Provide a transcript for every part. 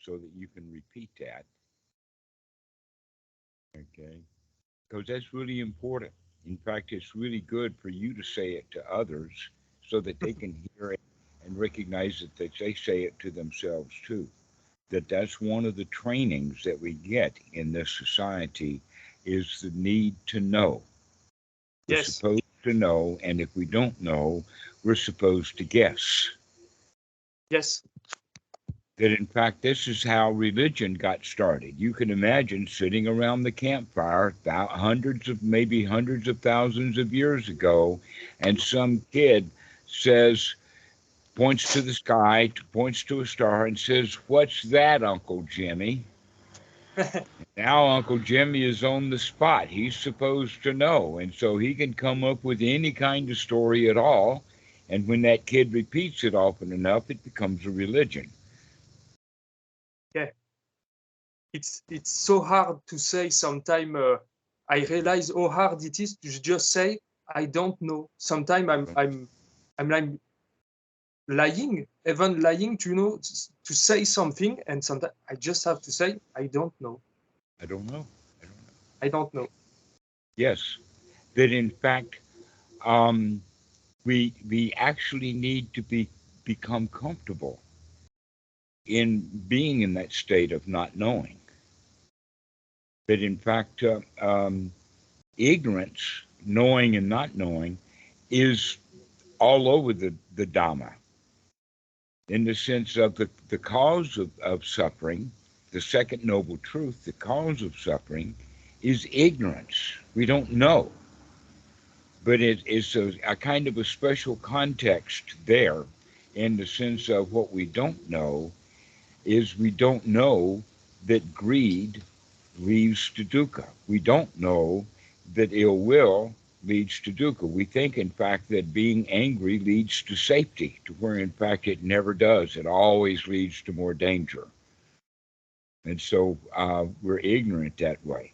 so that you can repeat that. Okay. Because that's really important. In fact, it's really good for you to say it to others so that they can hear it and recognize that they say it to themselves too. That's one of the trainings that we get in this society is the need to know. We're Yes. supposed to know, and if we don't know, we're supposed to guess. Yes. That in fact, this is how religion got started. You can imagine sitting around the campfire hundreds of, maybe hundreds of thousands of years ago, and some kid says, points to the sky, points to a star, and says, "What's that, Uncle Jimmy?" Now Uncle Jimmy is on the spot. He's supposed to know. And so he can come up with any kind of story at all. And when that kid repeats it often enough, it becomes a religion. Yeah. It's so hard to say sometime. I realize how hard it is to just say I don't know. Sometimes I'm like lying, even lying to to say something, and sometimes I just have to say I don't know. I don't know. I don't know. I don't know. Yes, that in fact, um, we actually need to become comfortable in being in that state of not knowing. That in fact, ignorance, knowing and not knowing, is all over the Dhamma in the sense of the cause of suffering, the second noble truth, the cause of suffering is ignorance. We don't know. But it is a kind of a special context there in the sense of what we don't know is we don't know that greed leads to dukkha. We don't know that ill will leads to dukkha. We think, in fact, that being angry leads to safety, to where, in fact, it never does. It always leads to more danger. And so we're ignorant that way.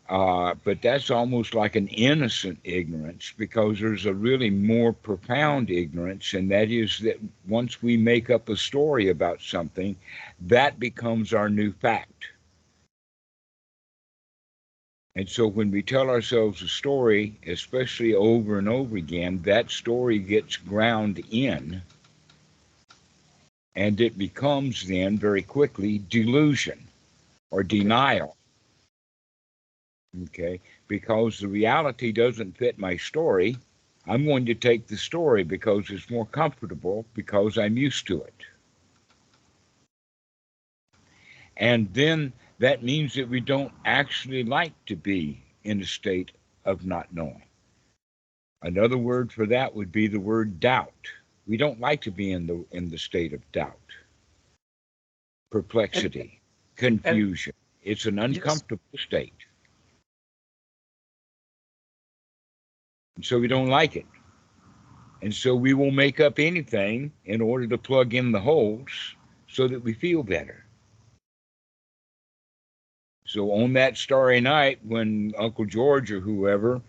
But that's almost like an innocent ignorance because there's a really more profound ignorance, and that is that once we make up a story about something, that becomes our new fact. And so when we tell ourselves a story, especially over and over again, that story gets ground in, and it becomes then very quickly delusion or Okay. denial. Okay, because the reality doesn't fit my story, I'm going to take the story because it's more comfortable, because I'm used to it. And then that means that we don't actually like to be in a state of not knowing. Another word for that would be the word doubt. We don't like to be in the state of doubt, And perplexity, and confusion. It's an yes, uncomfortable state. And so we don't like it. And so we will make up anything in order to plug in the holes so that we feel better. So on that starry night, when Uncle George or whoever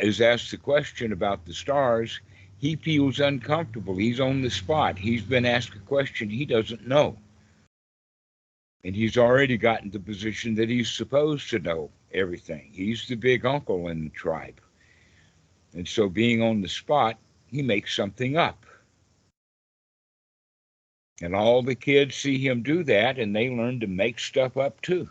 is asked the question about the stars, he feels uncomfortable. He's on the spot. He's been asked a question he doesn't know. And he's already gotten to the position that he's supposed to know everything. He's the big uncle in the tribe. And so being on the spot, he makes something up. And all the kids see him do that, and they learn to make stuff up too.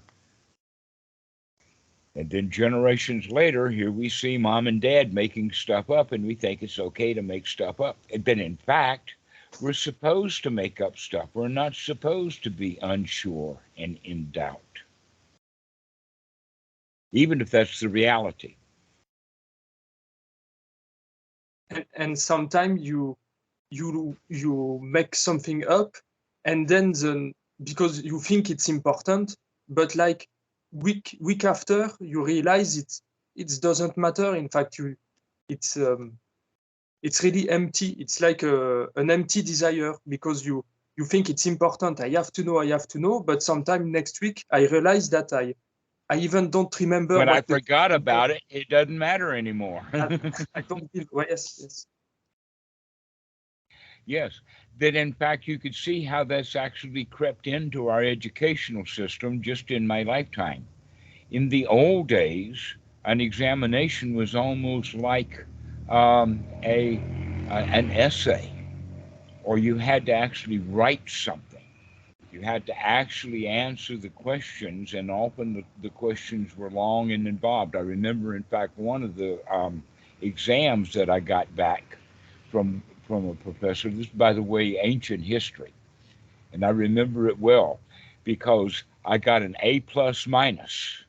And then generations later, here we see mom and dad making stuff up, and we think it's okay to make stuff up. But in fact, we're supposed to make up stuff. We're not supposed to be unsure and in doubt, even if that's the reality. and sometimes you make something up, and then because you think it's important, but like week after you realize it doesn't matter. In fact, it's um, it's really empty. It's like an empty desire because you think it's important. I have to know. But sometime next week, I realize that I even don't remember When I what the forgot question was. about it, it doesn't matter anymore. I, I don't feel. Well, yes, yes, Yes. that in fact you could see how that's actually crept into our educational system just in my lifetime. In the old days, an examination was almost like an essay, or you had to actually write something. You had to actually answer the questions, and often the questions were long and involved. I remember, in fact, one of the exams that I got back from a professor. This, by the way, ancient history, and I remember it well because I got an A plus minus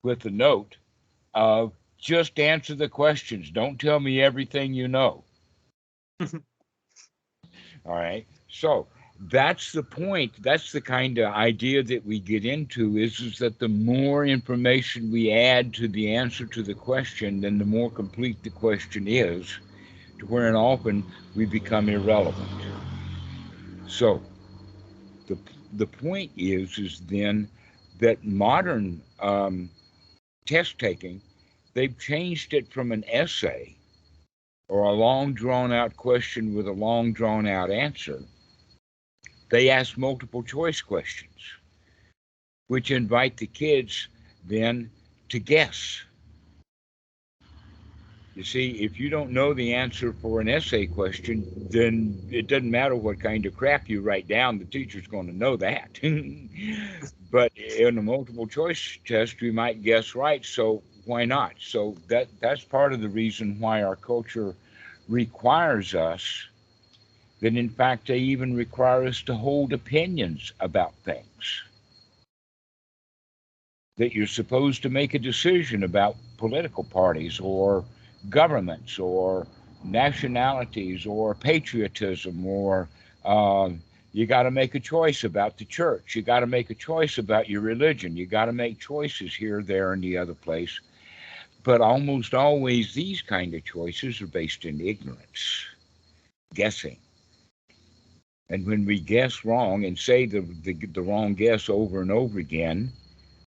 with the note of just answer the questions. Don't tell me everything you know. All right. So that's the point. That's the kind of idea that we get into is that the more information we add to the answer to the question, then the more complete the question is, to where often we become irrelevant. So the the point is then that modern test taking, they've changed it from an essay or a long drawn out question with a long drawn out answer. They ask multiple choice questions, which invite the kids then to guess. You see, if you don't know the answer for an essay question, then it doesn't matter what kind of crap you write down, the teacher's going to know that. But in a multiple choice test, we might guess right, so why not? So that's part of the reason why our culture requires us, that in fact they even require us to hold opinions about things. That you're supposed to make a decision about political parties or governments or nationalities or patriotism or you got to make a choice about the church. You got to make a choice about your religion. You got to make choices here, there, and the other place. But almost always these kind of choices are based in ignorance, guessing. And when we guess wrong and say the wrong guess over and over again,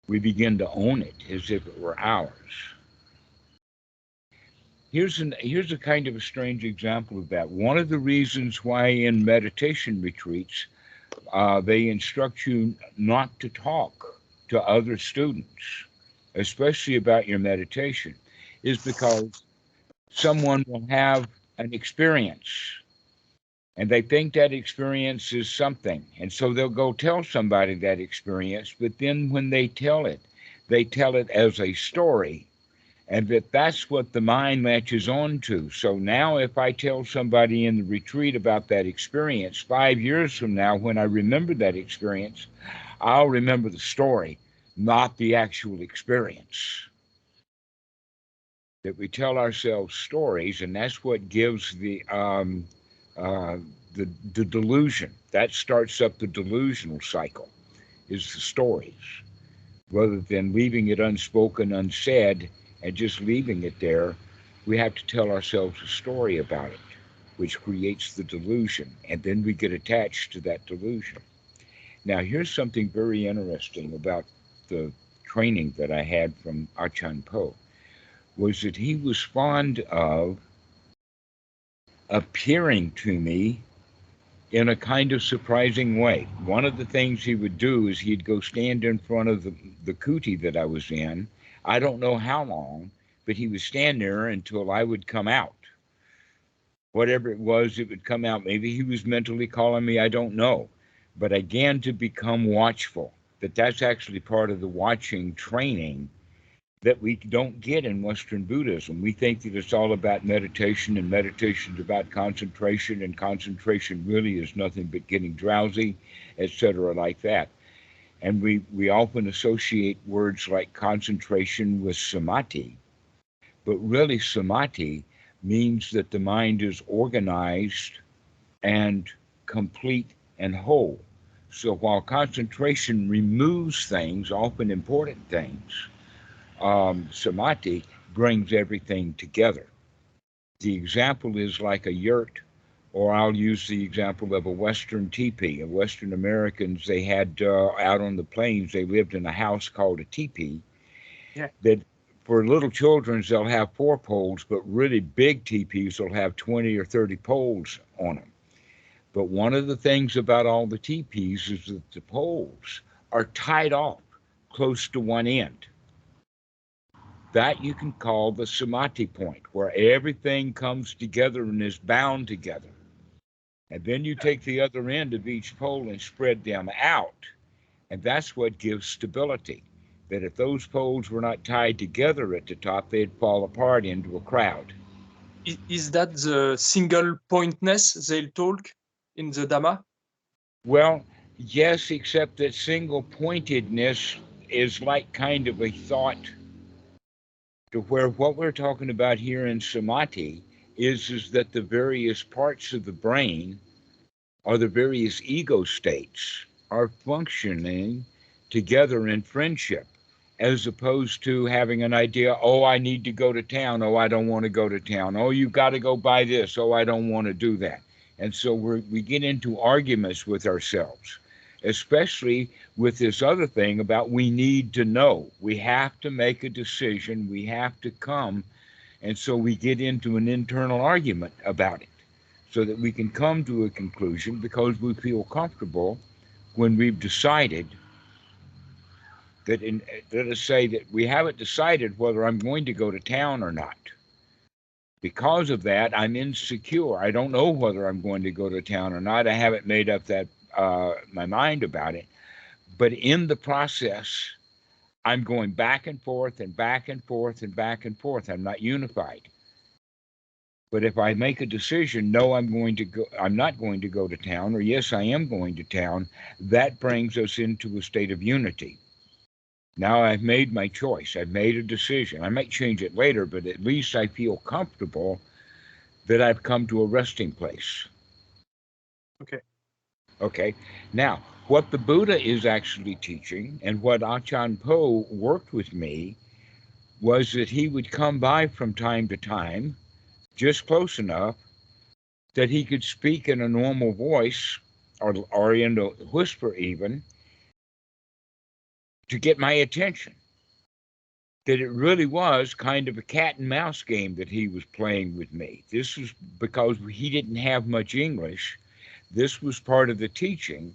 we begin to own it as if it were ours. Here's a kind of a strange example of that. One of the reasons why in meditation retreats they instruct you not to talk to other students, especially about your meditation, is because someone will have an experience and they think that experience is something. And so they'll go tell somebody that experience, but then when they tell it as a story, and that's what the mind latches on to. So now if I tell somebody in the retreat about that experience, 5 years from now, when I remember that experience, I'll remember the story, not the actual experience. That we tell ourselves stories, and that's what gives uh, the delusion. That starts up the delusional cycle, is the stories, rather than leaving it unspoken, unsaid, and just leaving it there. We have to tell ourselves a story about it, which creates the delusion, and then we get attached to that delusion. Now, here's something very interesting about the training that I had from Achan Po, was that he was fond of appearing to me in a kind of surprising way. One of the things he would do is he'd go stand in front of the kuti that I was in. I don't know how long, but he would stand there until I would come out. Whatever it was, it would come out. Maybe he was mentally calling me, I don't know. But again, to become watchful, that's actually part of the watching training that we don't get in Western Buddhism. We think that it's all about meditation, and meditation is about concentration, and concentration really is nothing but getting drowsy, etc., like that. And we often associate words like concentration with samadhi, but really samadhi means that the mind is organized and complete and whole. So while concentration removes things, often important things, samadhi brings everything together. The example is like a yurt, or I'll use the example of a Western teepee. Western Americans, they had out on the plains, they lived in a house called a teepee Yeah. that For little children, they'll have 4 poles, but really big teepees will have 20 or 30 poles on them. But one of the things about all the teepees is that the poles are tied off close to one end. That you can call the samadhi point, where everything comes together and is bound together. And then you take the other end of each pole and spread them out. And that's what gives stability. That if those poles were not tied together at the top, they'd fall apart into a crowd. Is that the single pointness they'll talk in the Dhamma? Well, yes, except that single pointedness is like kind of a thought to where what we're talking about here in samadhi is that the various parts of the brain or the various ego states are functioning together in friendship, as opposed to having an idea, oh, I need to go to town, oh, I don't want to go to town, oh, you've got to go buy this, oh, I don't want to do that. And so we get into arguments with ourselves, especially with this other thing about we need to know. We have to make a decision. We have to come. And so we get into an internal argument about it so that we can come to a conclusion because we feel comfortable when we've decided that, let us say that we haven't decided whether I'm going to go to town or not. Because of that, I'm insecure. I don't know whether I'm going to go to town or not. I haven't made up that my mind about it. But in the process, I'm going back and forth and back and forth and back and forth. I'm not unified. But if I make a decision, no, I'm not going to go to town, or yes, I am going to town, that brings us into a state of unity. Now I've made my choice. I've made a decision. I might change it later, but at least I feel comfortable that I've come to a resting place. Okay. Okay. Now, what the Buddha is actually teaching and what Achan Po worked with me was that he would come by from time to time, just close enough that he could speak in a normal voice or in a whisper even to get my attention. That it really was kind of a cat and mouse game that he was playing with me. This was because he didn't have much English. This was part of the teaching,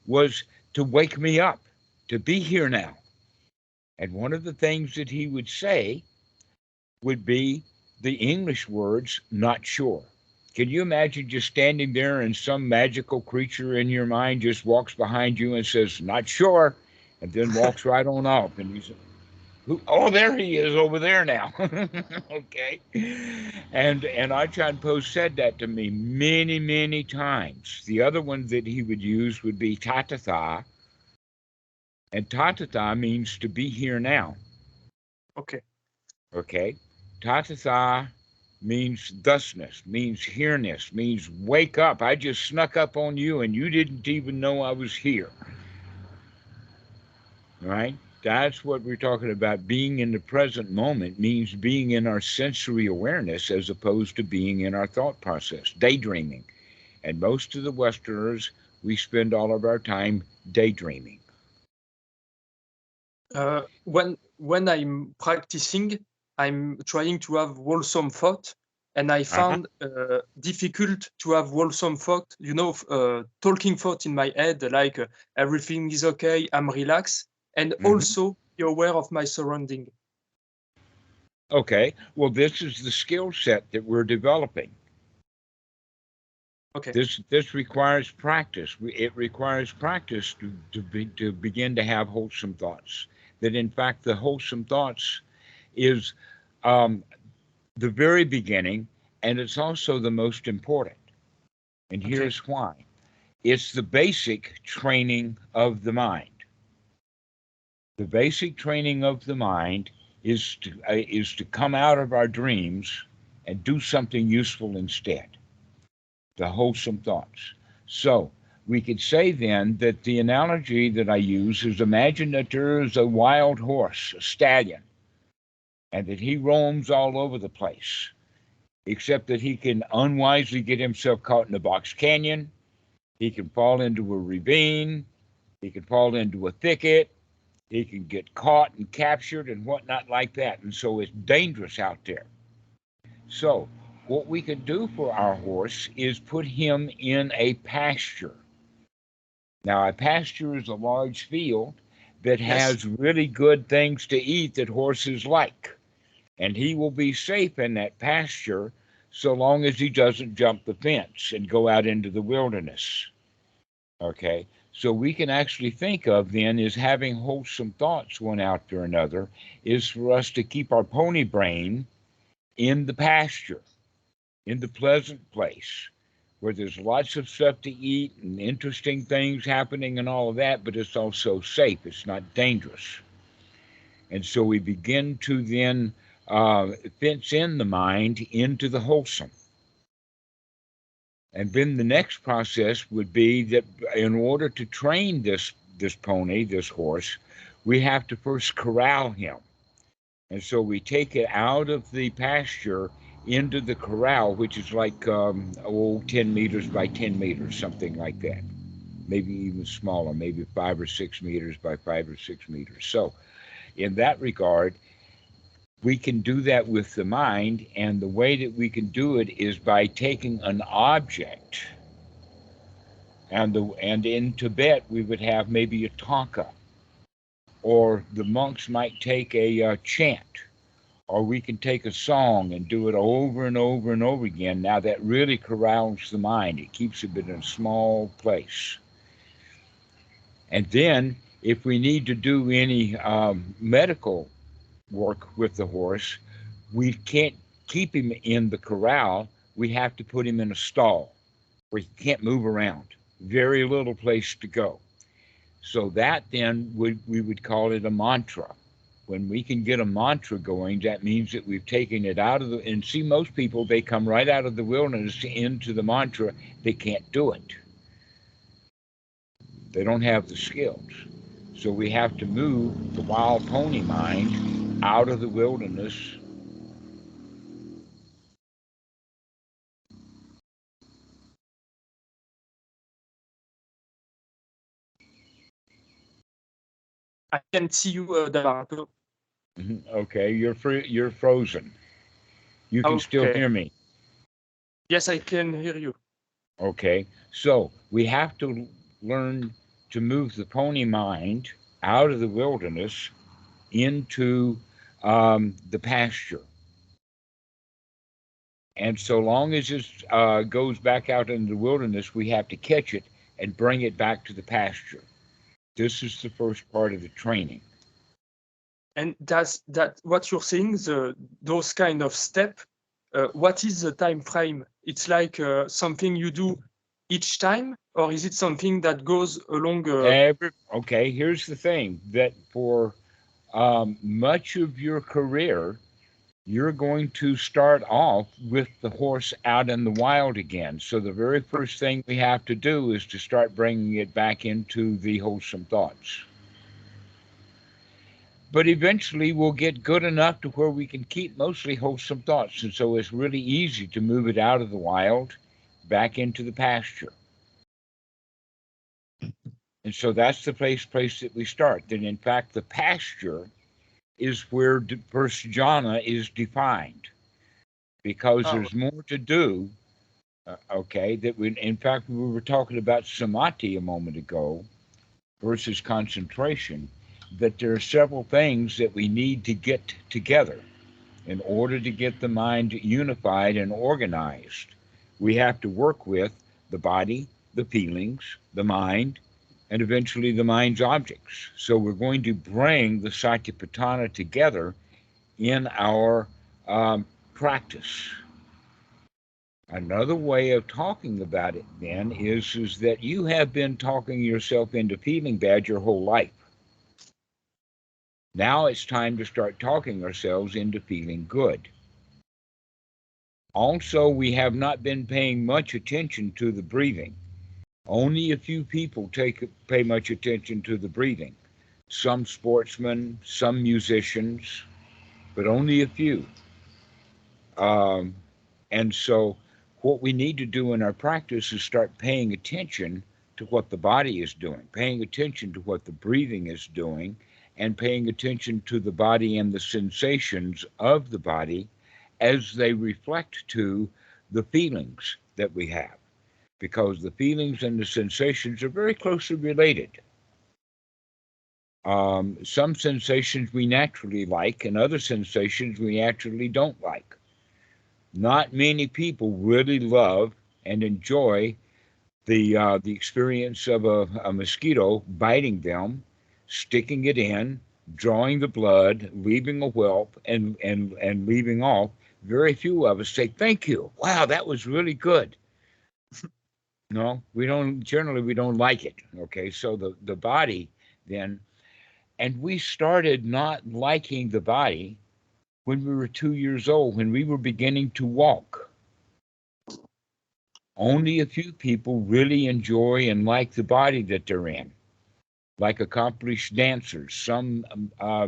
was to wake me up, to be here now. And one of the things that he would say would be the English words, not sure. Can you imagine just standing there and some magical creature in your mind just walks behind you and says, not sure, and then walks right on off. And you say, oh, there he is over there now. Okay. And Ajahn Po said that to me many, many times. The other one that he would use would be tatatha. And tatatha means to be here now. Okay. Okay. Tatatha means thusness, means here-ness, means wake up. I just snuck up on you and you didn't even know I was here. Right? That's what we're talking about. Being in the present moment means being in our sensory awareness as opposed to being in our thought process, daydreaming. And most of the Westerners, we spend all of our time daydreaming. When I'm practicing, I'm trying to have wholesome thought, and I found difficult to have wholesome thought. You know, talking thought in my head, like everything is okay, I'm relaxed, and also be aware of my surrounding. Okay, well, this is the skill set that we're developing. Okay. This requires practice. It requires practice to begin to have wholesome thoughts. That in fact, the wholesome thoughts is the very beginning, and it's also the most important. And here's why. It's the basic training of the mind. The basic training of the mind is to come out of our dreams and do something useful instead. The wholesome thoughts. So we could say then that the analogy that I use is imagine that there is a wild horse, a stallion, and that he roams all over the place, except that he can unwisely get himself caught in a box canyon. He can fall into a ravine. He can fall into a thicket. He can get caught and captured and whatnot like that. And so it's dangerous out there. So, what we can do for our horse is put him in a pasture. Now, a pasture is a large field that Yes. has really good things to eat that horses like. And he will be safe in that pasture so long as he doesn't jump the fence and go out into the wilderness. Okay? So we can actually think of then as having wholesome thoughts one after another is for us to keep our pony brain in the pasture, in the pleasant place where there's lots of stuff to eat and interesting things happening and all of that, but it's also safe. It's not dangerous. And so we begin to then fence in the mind into the wholesome. And then the next process would be that in order to train this pony, this horse, we have to first corral him. And so we take it out of the pasture into the corral, which is like 10 meters by 10 meters, something like that. Maybe even smaller, maybe 5 or 6 meters by 5 or 6 meters. So in that regard, we can do that with the mind, and the way that we can do it is by taking an object. And in Tibet, we would have maybe a tanka, or the monks might take a chant, or we can take a song and do it over and over and over again. Now that really corrals the mind. It keeps it in a small place. And then, if we need to do any medical work with the horse, we can't keep him in the corral. We have to put him in a stall where he can't move around. Very little place to go. So that then we would call it a mantra. When we can get a mantra going, that means that we've taken it out of the, and see, most people, they come right out of the wilderness into the mantra. They can't do it. They don't have the skills. So we have to move the wild pony mind out of the wilderness. I can see you, Dhammarato. Okay, you're frozen. You can still Okay. hear me. Yes, I can hear you. Okay, so we have to learn to move the pony mind out of the wilderness into the pasture. And so long as it goes back out into the wilderness, we have to catch it and bring it back to the pasture. This is the first part of the training. And does that what you're saying, those kind of step, what is the time frame? It's like something you do each time, or is it something that goes along? Okay, here's the thing that for much of your career, you're going to start off with the horse out in the wild again. So the very first thing we have to do is to start bringing it back into the wholesome thoughts. But eventually we'll get good enough to where we can keep mostly wholesome thoughts. And so it's really easy to move it out of the wild back into the pasture. And so that's the place that we start. Then, in fact, the pasture is where first jhana is defined because Oh, there's more to do. Okay, that we, in fact, we were talking about samadhi a moment ago versus concentration, that there are several things that we need to get together in order to get the mind unified and organized. We have to work with the body, the feelings, the mind, and eventually the mind's objects. So we're going to bring the Satipatthana together in our practice. Another way of talking about it then is that you have been talking yourself into feeling bad your whole life. Now it's time to start talking ourselves into feeling good. Also, we have not been paying much attention to the breathing. Only a few people pay much attention to the breathing. Some sportsmen, some musicians, but only a few. Um, and so, what we need to do in our practice is start paying attention to what the body is doing, paying attention to what the breathing is doing, and paying attention to the body and the sensations of the body as they reflect to the feelings that we have, because the feelings and the sensations are very closely related. Some sensations we naturally like, and other sensations we naturally don't like. Not many people really love and enjoy the experience of a mosquito biting them, sticking it in, drawing the blood, leaving a whelp, and leaving off. Very few of us say, "Thank you. Wow, that was really good." No, we don't. Generally, we don't like it. Okay, so the body then, and we started not liking the body when we were 2 years old, when we were beginning to walk. Only a few people really enjoy and like the body that they're in, like accomplished dancers, some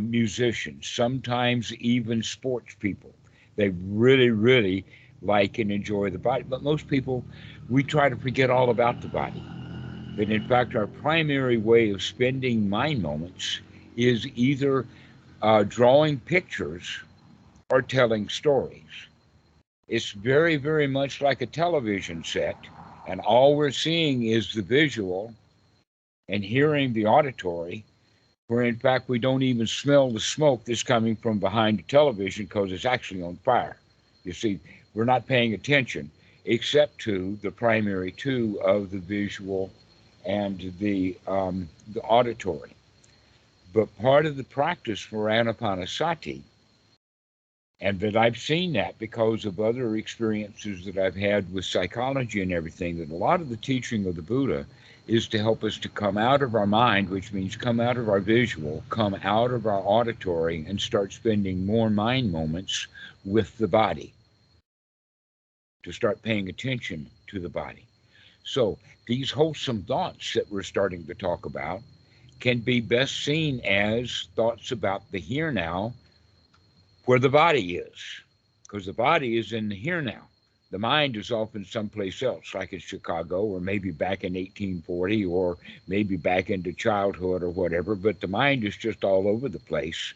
musicians, sometimes even sports people. They really, really like and enjoy the body. But most people, we try to forget all about the body. That in fact, our primary way of spending mind moments is either drawing pictures or telling stories. It's very, very much like a television set, and all we're seeing is the visual and hearing the auditory, where in fact we don't even smell the smoke that's coming from behind the television because it's actually on fire. You see, we're not paying attention except to the primary two of the visual and the auditory. But part of the practice for Anapanasati, and that I've seen that because of other experiences that I've had with psychology and everything, that a lot of the teaching of the Buddha is to help us to come out of our mind, which means come out of our visual, come out of our auditory, and start spending more mind moments with the body, to start paying attention to the body. So these wholesome thoughts that we're starting to talk about can be best seen as thoughts about the here now, where the body is, because the body is in the here now. The mind is often someplace else, like in Chicago, or maybe back in 1840, or maybe back into childhood or whatever, but the mind is just all over the place,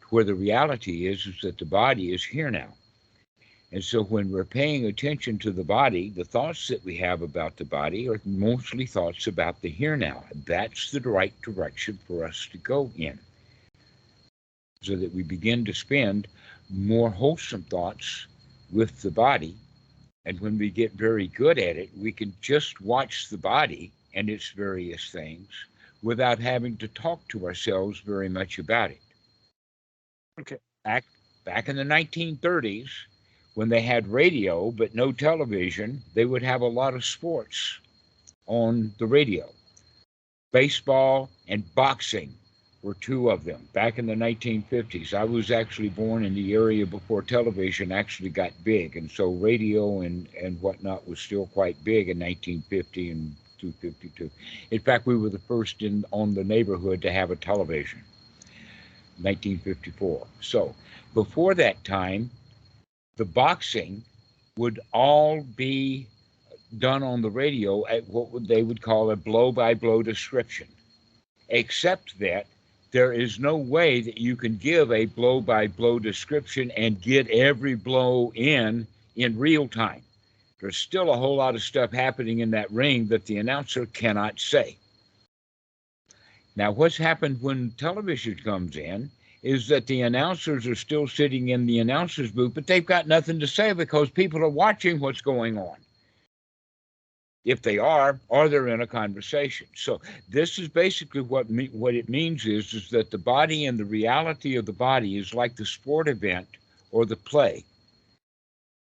where the reality is that the body is here now. And so when we're paying attention to the body, the thoughts that we have about the body are mostly thoughts about the here now. That's the right direction for us to go in, so that we begin to spend more wholesome thoughts with the body. And when we get very good at it, we can just watch the body and its various things without having to talk to ourselves very much about it. Okay. Back in the 1930s, when they had radio but no television, they would have a lot of sports on the radio. Baseball and boxing were two of them back in the 1950s. I was actually born in the area before television actually got big, and so radio and whatnot was still quite big in 1950 and 252. In fact, we were the first on the neighborhood to have a television, 1954. So before that time, the boxing would all be done on the radio at what they would call a blow-by-blow description, except that there is no way that you can give a blow-by-blow description and get every blow in real time. There's still a whole lot of stuff happening in that ring that the announcer cannot say. Now, what's happened when television comes in is that the announcers are still sitting in the announcer's booth, but they've got nothing to say because people are watching what's going on. If they are, or they're in a conversation. So this is basically what it means is that the body and the reality of the body is like the sport event or the play.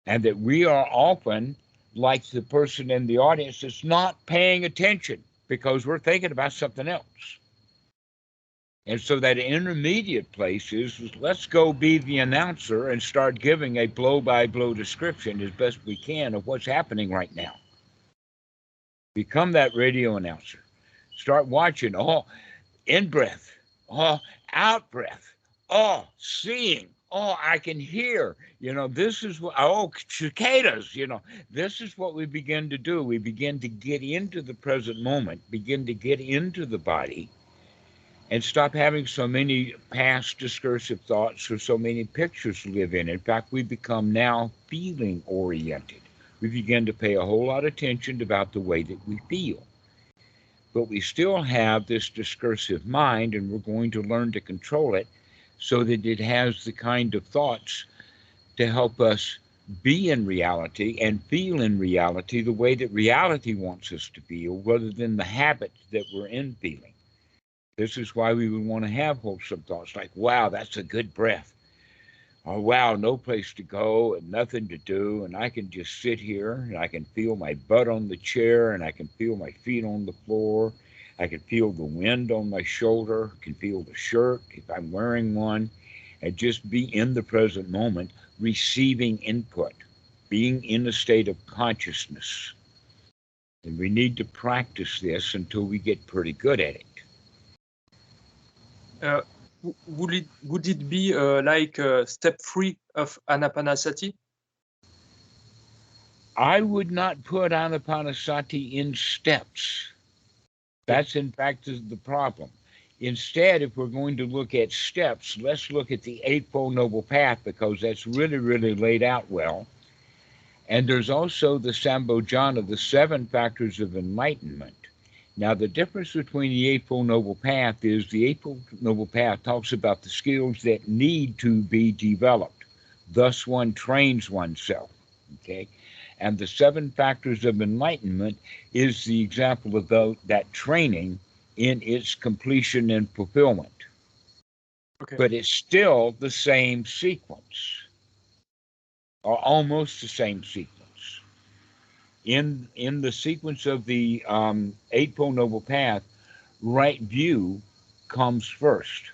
And that we are often like the person in the audience that's not paying attention because we're thinking about something else. And so that intermediate place is let's go be the announcer and start giving a blow-by-blow description as best we can of what's happening right now. Become that radio announcer. Start watching, in breath, out breath, seeing, I can hear. This is what, cicadas, this is what we begin to do. We begin to get into the present moment, begin to get into the body, and stop having so many past discursive thoughts or so many pictures to live in. In fact, we become now feeling oriented. We begin to pay a whole lot of attention about the way that we feel. But we still have this discursive mind, and we're going to learn to control it so that it has the kind of thoughts to help us be in reality and feel in reality the way that reality wants us to feel, rather than the habits that we're in feeling. This is why we would want to have wholesome thoughts like, wow, that's a good breath. Or, wow, no place to go and nothing to do. And I can just sit here and I can feel my butt on the chair and I can feel my feet on the floor. I can feel the wind on my shoulder, I can feel the shirt if I'm wearing one, and just be in the present moment, receiving input, being in a state of consciousness. And we need to practice this until we get pretty good at it. Would it be like step 3 of Anapanasati? I would not put Anapanasati in steps. That's in fact the problem. Instead, if we're going to look at steps, let's look at the Eightfold Noble Path, because that's really, really laid out well. And there's also the Sambojana, the 7 factors of enlightenment. Now, the difference between the Eightfold Noble Path is the Eightfold Noble Path talks about the skills that need to be developed. Thus, one trains oneself. Okay? And the 7 factors of enlightenment is the example of that training in its completion and fulfillment. Okay. But it's still the same sequence, or almost the same sequence. In the sequence of the Eightfold Noble Path, right view comes first.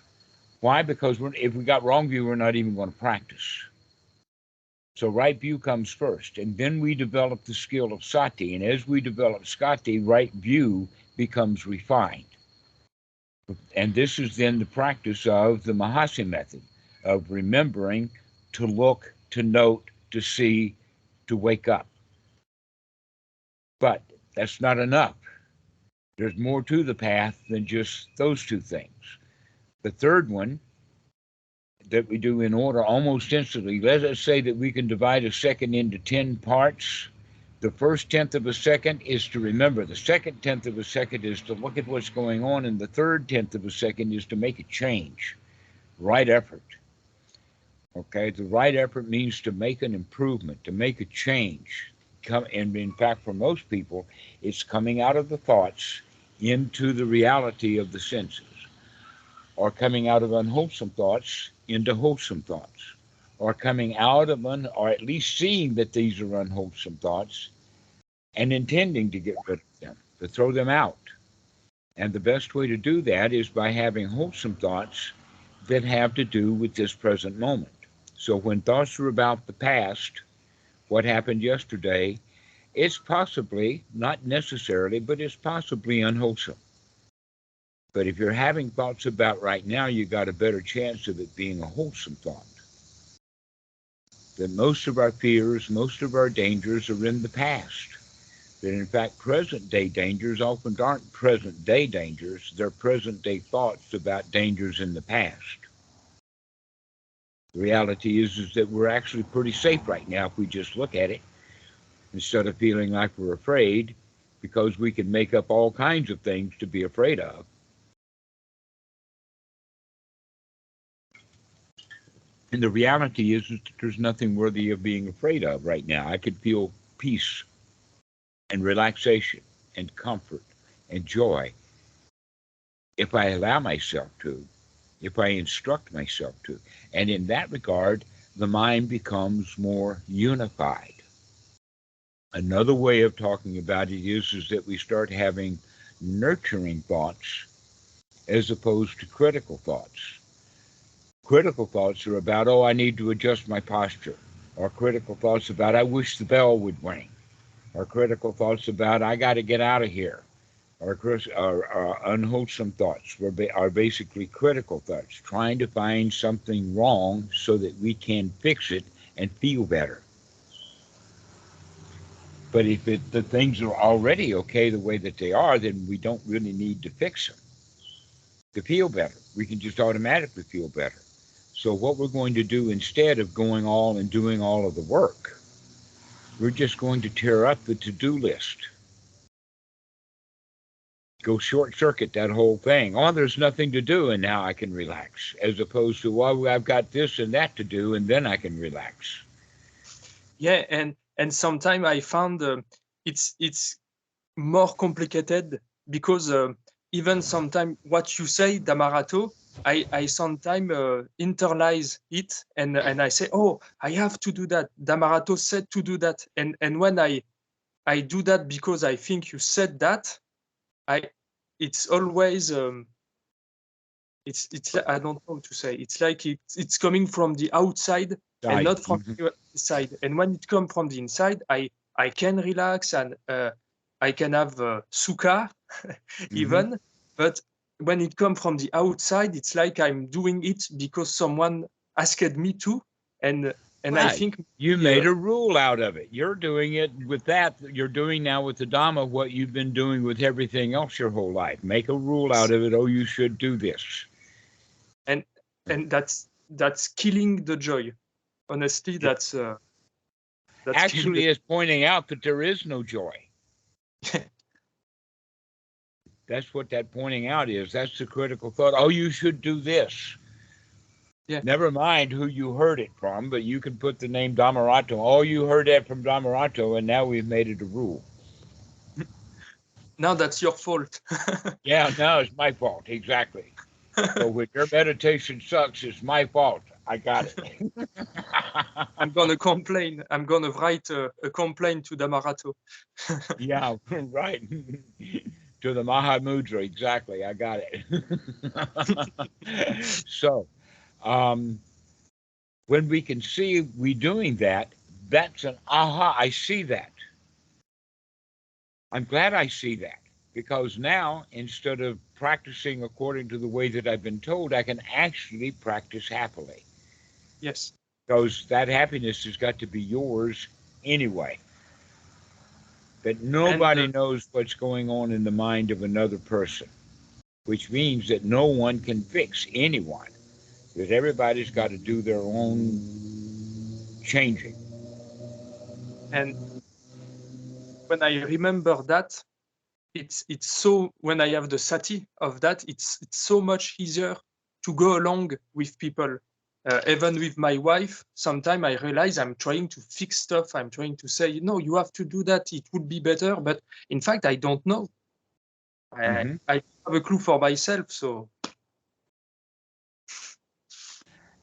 Why? Because if we got wrong view, we're not even going to practice. So right view comes first, and then we develop the skill of sati. And as we develop sati, right view becomes refined. And this is then the practice of the Mahasi method of remembering to look, to note, to see, to wake up. But that's not enough. There's more to the path than just those 2 things. The third one that we do in order almost instantly, let us say that we can divide a second into 10 parts. The first 10th of a second is to remember. The second 10th of a second is to look at what's going on. And the third 10th of a second is to make a change. Right effort. Okay, the right effort means to make an improvement, to make a change. And in fact, for most people, it's coming out of the thoughts into the reality of the senses, or coming out of unwholesome thoughts into wholesome thoughts, or coming out of or at least seeing that these are unwholesome thoughts and intending to get rid of them, to throw them out. And the best way to do that is by having wholesome thoughts that have to do with this present moment. So when thoughts are about the past, what happened yesterday, it's possibly, not necessarily, but it's possibly unwholesome. But if you're having thoughts about right now, you got a better chance of it being a wholesome thought. That most of our fears, most of our dangers are in the past. That in fact, present day dangers often aren't present day dangers, they're present day thoughts about dangers in the past. The reality is that we're actually pretty safe right now if we just look at it, instead of feeling like we're afraid, because we can make up all kinds of things to be afraid of. And the reality is that there's nothing worthy of being afraid of right now. I could feel peace and relaxation and comfort and joy if I allow myself to, if I instruct myself to. And in that regard, the mind becomes more unified. Another way of talking about it is that we start having nurturing thoughts as opposed to critical thoughts. Critical thoughts are about, oh, I need to adjust my posture. Or critical thoughts about, I wish the bell would ring. Or critical thoughts about, I got to get out of here. Or unwholesome thoughts are basically critical thoughts, trying to find something wrong so that we can fix it and feel better. But if the things are already okay the way that they are, then we don't really need to fix them. to feel better. We can just automatically feel better. So what we're going to do instead of going all and doing all of the work, we're just going to tear up the to-do list. Go short circuit that whole thing. Oh, there's nothing to do, and now I can relax. As opposed to, well, I've got this and that to do, and then I can relax. Yeah, and sometimes I found it's more complicated because even sometimes what you say, Dhammarato, I sometimes internalize it and I say, oh, I have to do that. Dhammarato said to do that, and when I do that because I think you said that, it's always it's I don't know how to say. It's like it's coming from the outside and not from the inside. And when it comes from the inside, I can relax and I can have sukha even. But when it comes from the outside, it's like I'm doing it because someone asked me to, and Right. I think You made a rule out of it. You're doing it with that. You're doing now with the Dhamma what you've been doing with everything else your whole life. Make a rule out of it. Oh, you should do this. And that's killing the joy. Honestly, that's actually is pointing out that there is no joy. That's what that pointing out is. That's the critical thought. Oh, you should do this. Yeah. Never mind who you heard it from, but you can put the name Dhammarato. Oh, you heard that from Dhammarato, and now we've made it a rule. Now that's your fault. Yeah, now it's my fault. Exactly. So when your meditation sucks, it's my fault. I got it. I'm going to complain. I'm going to write a complaint to Dhammarato. Yeah, right. To the Mahamudra, exactly. I got it. So, when we can see we doing that, that's an aha, I see that. I'm glad I see that, because now, instead of practicing according to the way that I've been told, I can actually practice happily. Yes. Because that happiness has got to be yours anyway. That nobody knows what's going on in the mind of another person, which means that no one can fix anyone. That everybody's got to do their own changing. And when I remember that, it's so, when I have the sati of that, it's so much easier to go along with people. Even with my wife, sometimes I realize I'm trying to fix stuff. I'm trying to say, no, you have to do that. It would be better. But in fact, I don't know. I have a clue for myself. So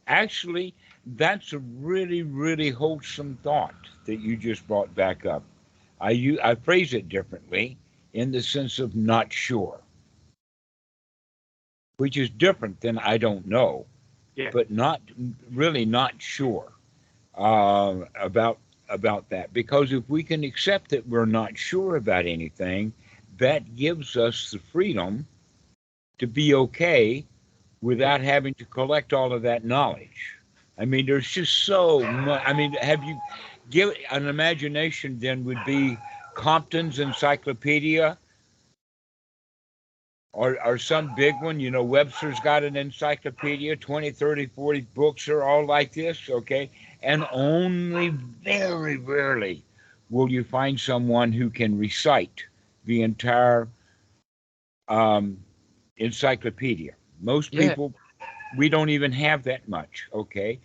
actually, that's a really, really wholesome thought that you just brought back up. I phrase it differently in the sense of not sure, which is different than I don't know, but not really not sure about that. Because if we can accept that we're not sure about anything, that gives us the freedom to be okay without having to collect all of that knowledge. I mean, there's just so much. I mean, have you give an imagination then would be Compton's encyclopedia or some big one, you know, Webster's got an encyclopedia, 20, 30, 40 books are all like this, okay? And only very rarely will you find someone who can recite the entire encyclopedia. Most people, we don't even have that much, okay?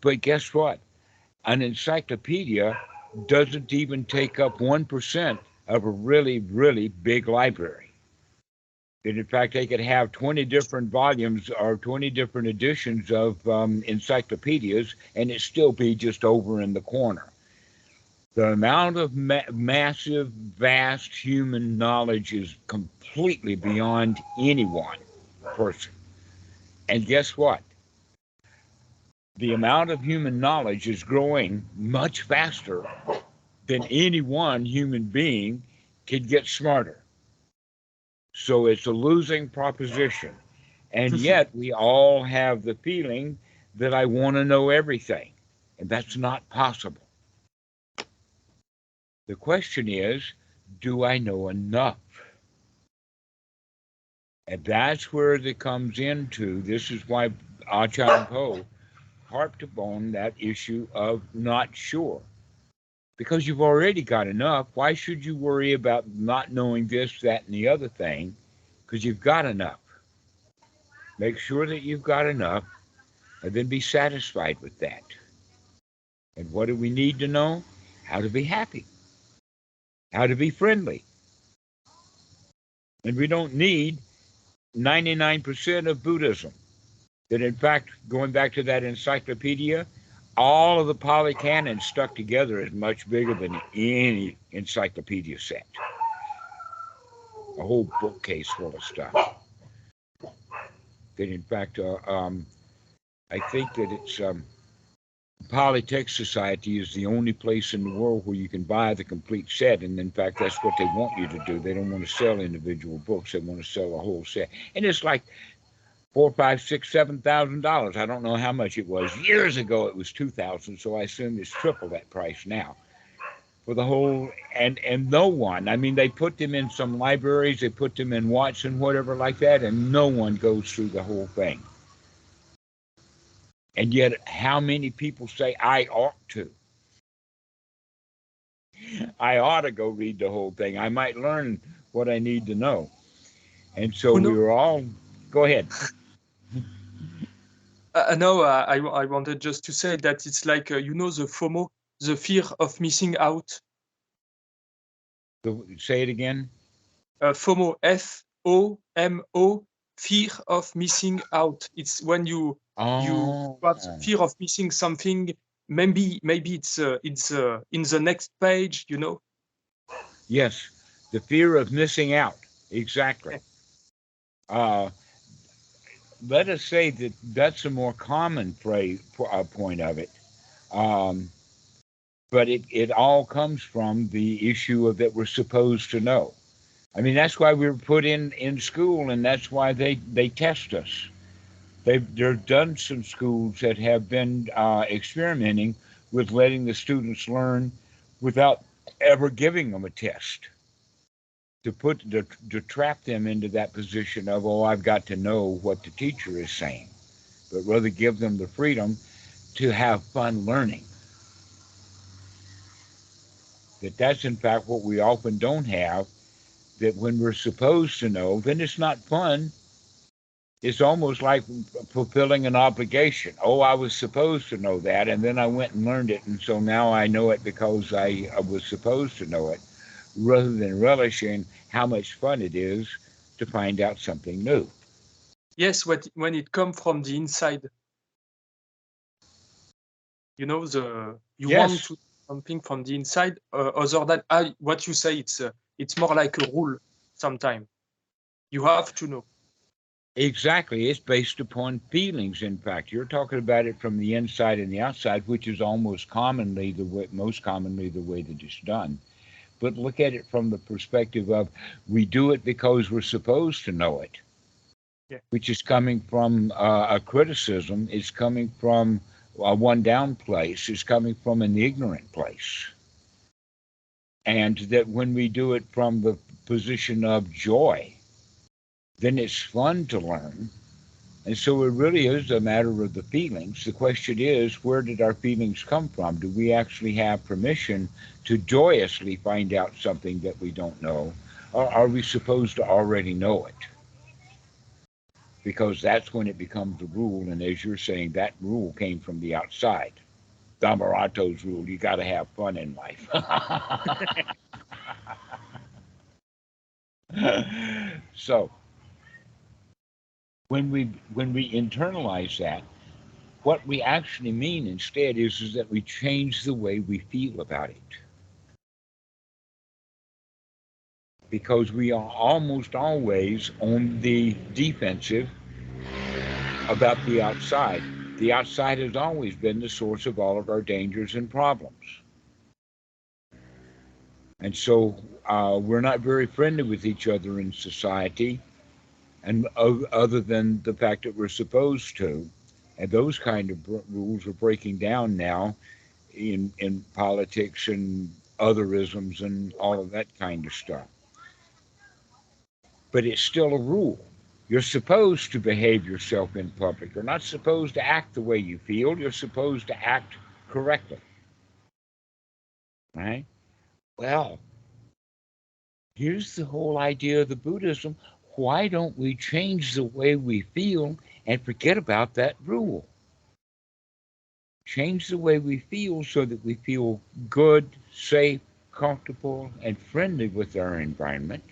But guess what? An encyclopedia doesn't even take up 1% of a really, really big library. And in fact, they could have 20 different volumes or 20 different editions of encyclopedias, and it still be just over in the corner. The amount of massive, vast human knowledge is completely beyond any one person. And guess what? The amount of human knowledge is growing much faster than any one human being can get smarter. So it's a losing proposition. And yet we all have the feeling that I want to know everything. And that's not possible. The question is, do I know enough? And that's where it comes into. This is why Achan Ko harped upon that issue of not sure. Because you've already got enough. Why should you worry about not knowing this, that, and the other thing? Because you've got enough. Make sure that you've got enough and then be satisfied with that. And what do we need to know? How to be happy, how to be friendly. And we don't need 99% of Buddhism. That, in fact, going back to that encyclopedia, all of the Pali Canon stuck together is much bigger than any encyclopedia set. A whole bookcase full of stuff. That, in fact, I think that it's Polytech Society is the only place in the world where you can buy the complete set, and in fact, that's what they want you to do. They don't want to sell individual books; they want to sell a whole set, and it's like $4,000, $5,000, $6,000, $7,000. I don't know how much it was. Years ago, it was $2,000, so I assume it's triple that price now for the whole. And no one. I mean, they put them in some libraries, they put them in Watson, whatever like that, and no one goes through the whole thing. And yet, how many people say, I ought to? I ought to go read the whole thing. I might learn what I need to know. And so we were all, go ahead. No, I wanted just to say that it's like, the FOMO, the fear of missing out. Say it again. FOMO, FOMO, fear of missing out. It's when you have the fear of missing something. Maybe it's in the next page. Yes, the fear of missing out. Exactly. Let us say that that's a more common point of it. But it all comes from the issue of that we're supposed to know. I mean, that's why we were put in school, and that's why they test us. They've done some schools that have been experimenting with letting the students learn without ever giving them a test, to trap them into that position of, oh, I've got to know what the teacher is saying, but rather give them the freedom to have fun learning. That's in fact what we often don't have, that when we're supposed to know, then it's not fun. It's almost like fulfilling an obligation. Oh, I was supposed to know that, and then I went and learned it, and so now I know it because I was supposed to know it, rather than relishing how much fun it is to find out something new. Yes, when it comes from the inside. You want to do something from the inside, other than what you say. It's more like a rule. Sometimes you have to know. Exactly. It's based upon feelings. In fact, you're talking about it from the inside and the outside, which is most commonly the way that it's done. But look at it from the perspective of, we do it because we're supposed to know it, which is coming from a criticism. It's coming from a one down place. It's coming from an ignorant place. And that when we do it from the position of joy, then it's fun to learn. And so it really is a matter of the feelings. The question is, where did our feelings come from? Do we actually have permission to joyously find out something that we don't know? Or are we supposed to already know it? Because that's when it becomes a rule. And as you're saying, that rule came from the outside. Dhammarato's rule, you got to have fun in life. So when we internalize that, what we actually mean instead is that we change the way we feel about it. Because we are almost always on the defensive about the outside. The outside has always been the source of all of our dangers and problems. And so we're not very friendly with each other in society, and other than the fact that we're supposed to. And those kind of rules are breaking down now in politics and otherisms and all of that kind of stuff. But it's still a rule. You're supposed to behave yourself in public. You're not supposed to act the way you feel. You're supposed to act correctly. Right? Well, here's the whole idea of the Buddhism. Why don't we change the way we feel and forget about that rule? Change the way we feel so that we feel good, safe, comfortable, and friendly with our environment,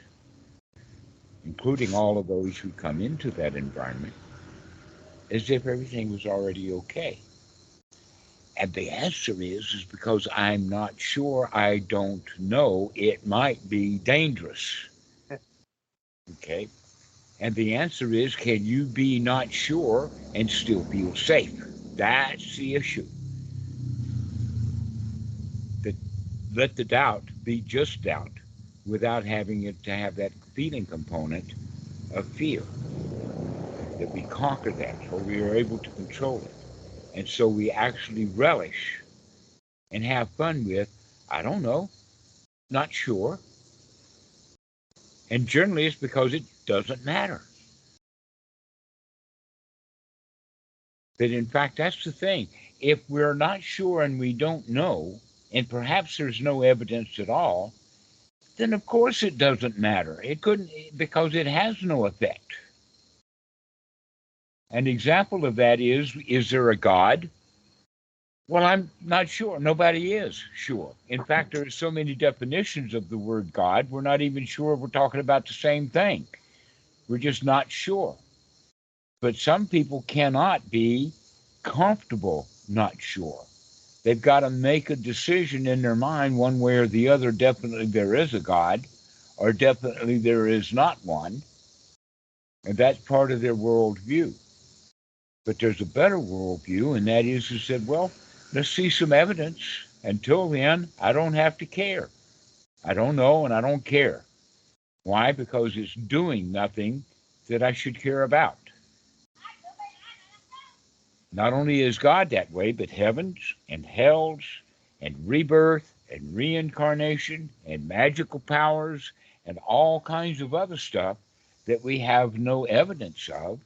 including all of those who come into that environment, as if everything was already okay. And the answer is because I'm not sure, I don't know, it might be dangerous. Okay? And the answer is, can you be not sure and still feel safe? That's the issue. That let the doubt be just doubt without having it to have that feeling component of fear. That we conquer that, or we are able to control it. And so we actually relish and have fun with, I don't know, not sure. And generally it's because it doesn't matter. That in fact, that's the thing. If we're not sure and we don't know, and perhaps there's no evidence at all, then of course it doesn't matter. It couldn't, because it has no effect. An example of that is there a God? Well, I'm not sure. Nobody is sure. In fact, there are so many definitions of the word God, we're not even sure we're talking about the same thing. We're just not sure. But some people cannot be comfortable not sure. They've got to make a decision in their mind one way or the other. Definitely there is a God, or definitely there is not one. And that's part of their worldview. But there's a better worldview, and that is said, well, let's see some evidence. Until then, I don't have to care. I don't know and I don't care. Why? Because it's doing nothing that I should care about. Not only is God that way, but heavens and hells and rebirth and reincarnation and magical powers and all kinds of other stuff that we have no evidence of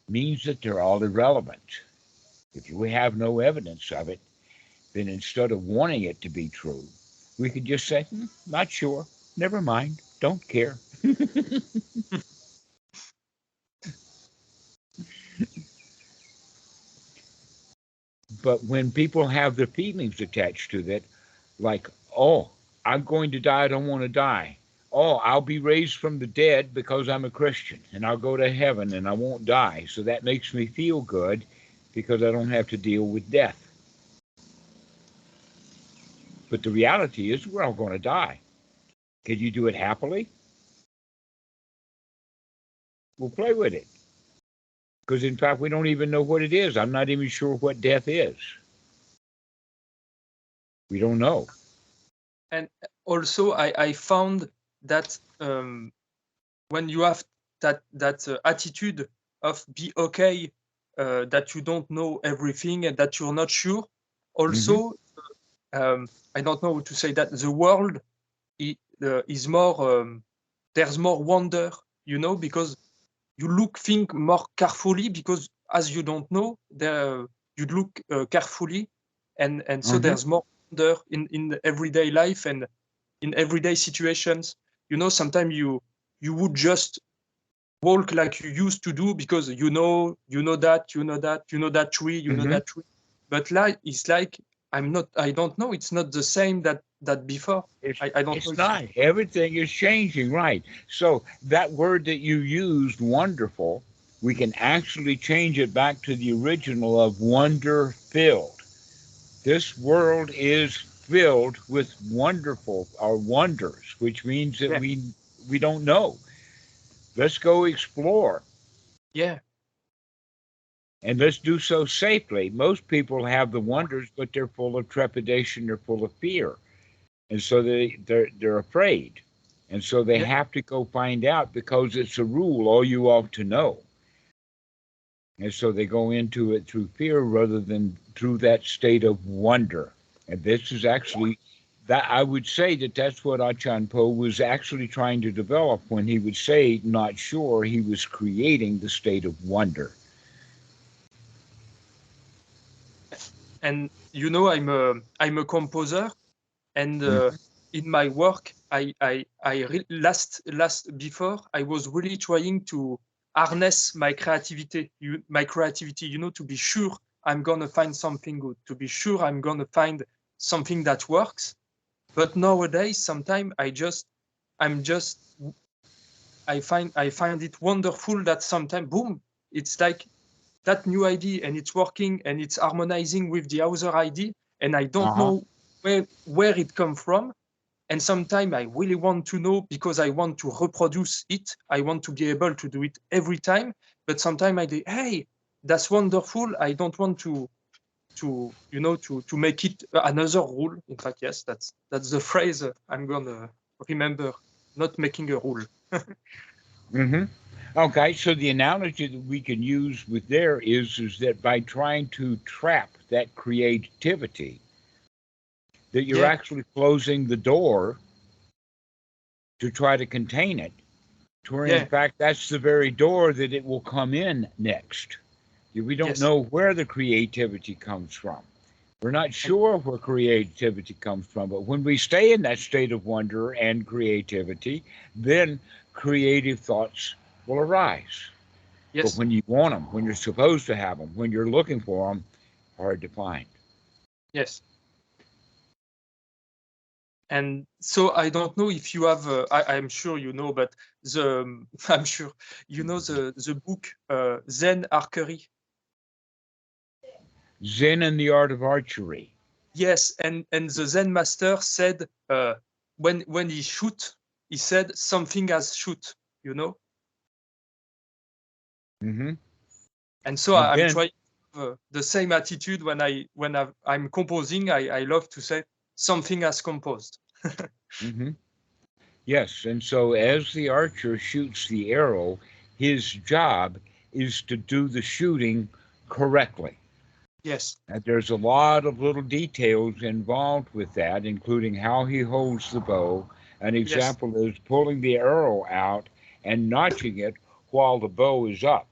means that they're all irrelevant. If we have no evidence of it, then instead of wanting it to be true, we could just say, not sure, never mind, don't care. But when people have their feelings attached to that, like, oh, I'm going to die, I don't want to die. Oh, I'll be raised from the dead because I'm a Christian and I'll go to heaven and I won't die. So that makes me feel good because I don't have to deal with death. But the reality is we're all going to die. Can you do it happily? We'll play with it. Because in fact, we don't even know what it is. I'm not even sure what death is. We don't know. And also, I found that when you have that attitude of be okay, that you don't know everything and that you're not sure, also, I don't know how to say that, the world is more, there's more wonder, because you think more carefully, because as you don't know, you look carefully, and so there's more wonder in everyday life and in everyday situations. Sometimes you would just walk like you used to do because you know that tree, that tree. But like it's like I don't know. It's not the same that before. I don't know. It's not. Everything is changing, right? So that word that you used, wonderful, we can actually change it back to the original of wonder filled. This world is filled with wonderful or wonders, which means that Yeah. we don't know. Let's go explore. Yeah. And let's do so safely. Most people have the wonders, but they're full of trepidation, they're full of fear. And so they're afraid. And so they Yeah. have to go find out because it's a rule, all you ought to know. And so they go into it through fear rather than through that state of wonder. And this is actually that I would say that that's what Achan Po was actually trying to develop when he would say, not sure, he was creating the state of wonder. And I'm a composer, and Mhm. in my work, last before I was really trying to harness my creativity, to be sure I'm gonna find something good, to be sure I'm gonna find something that works. But nowadays, sometimes I'm just I find it wonderful that sometimes, boom, it's like that new idea, and it's working, and it's harmonizing with the other idea, and I don't Uh-huh. know where it come from. And sometimes I really want to know, because I want to reproduce it. I want to be able to do it every time. But sometimes I say, hey, that's wonderful. I don't want to make it another rule. In fact, yes, that's the phrase I'm gonna remember. Not making a rule. Hmm. Okay, so the analogy that we can use with there is that by trying to trap that creativity, that you're Yeah. actually closing the door to try to contain it, to where in Yeah. fact that's the very door that it will come in next. We don't Yes. know where the creativity comes from. We're not And sure where creativity comes from, but when we stay in that state of wonder and creativity, then creative thoughts will arise. But yes. when you want them, when you're supposed to have them, when you're looking for them, hard to find. Yes. And so I don't know if you have, I'm sure you know, but I'm sure you know the book Zen Archery. Zen and the art of archery. Yes, and the Zen master said, when he shoot, he said something has shoot, you know. Hmm. And so And I'm then, trying the same attitude I'm composing. I love to say something has composed. hmm, yes, and so as the archer shoots the arrow, his job is to do the shooting correctly. Yes. And there's a lot of little details involved with that, including how he holds the bow. An Yes. example is pulling the arrow out and notching it while the bow is up.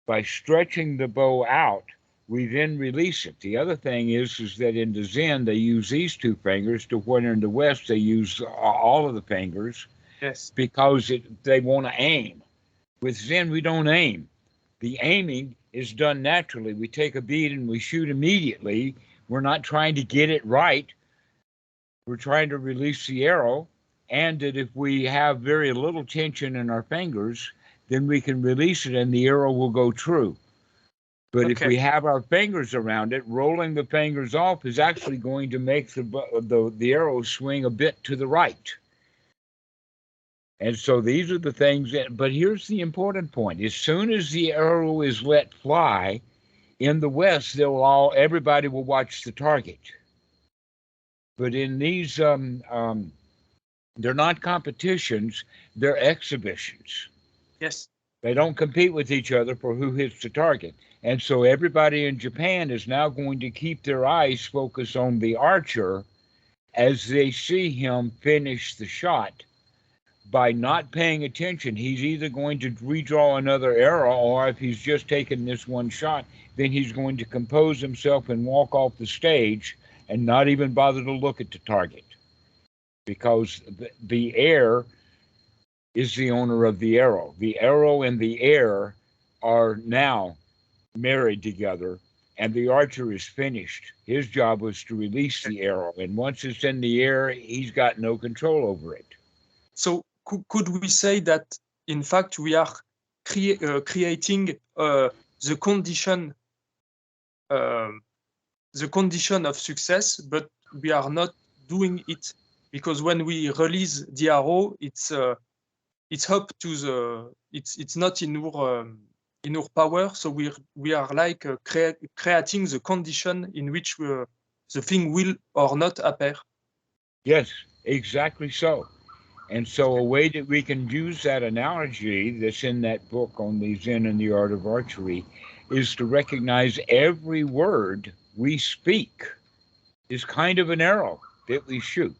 By stretching the bow out, we then release it. The other thing is that in the Zen they use these two fingers, to where in the West they use all of the fingers Yes. because they want to aim. With Zen, we don't aim. The aiming is done naturally. We take a bead and we shoot immediately. We're not trying to get it right. We're trying to release the arrow. And that if we have very little tension in our fingers, then we can release it and the arrow will go true. But if Okay. we have our fingers around it, rolling the fingers off is actually going to make the arrow swing a bit to the right. And so these are the things but here's the important point. As soon as the arrow is let fly, in the West, everybody will watch the target. But in these, they're not competitions, they're exhibitions. Yes. They don't compete with each other for who hits the target. And so everybody in Japan is now going to keep their eyes focused on the archer as they see him finish the shot. By not paying attention, he's either going to redraw another arrow, or if he's just taken this one shot, then he's going to compose himself and walk off the stage and not even bother to look at the target, because the air is the owner of the arrow. The arrow and the air are now married together, and the archer is finished. His job was to release the arrow, and once it's in the air, he's got no control over it. So could we say that in fact we are creating the condition um, the condition of success, but we are not doing it, because when we release the arrow, it's up to it's not in our power. So we are like creating the condition in which the thing will or not appear. Yes, exactly so. And so, a way that we can use that analogy that's in that book on the Zen and the art of archery is to recognize every word we speak is kind of an arrow. that we shoot.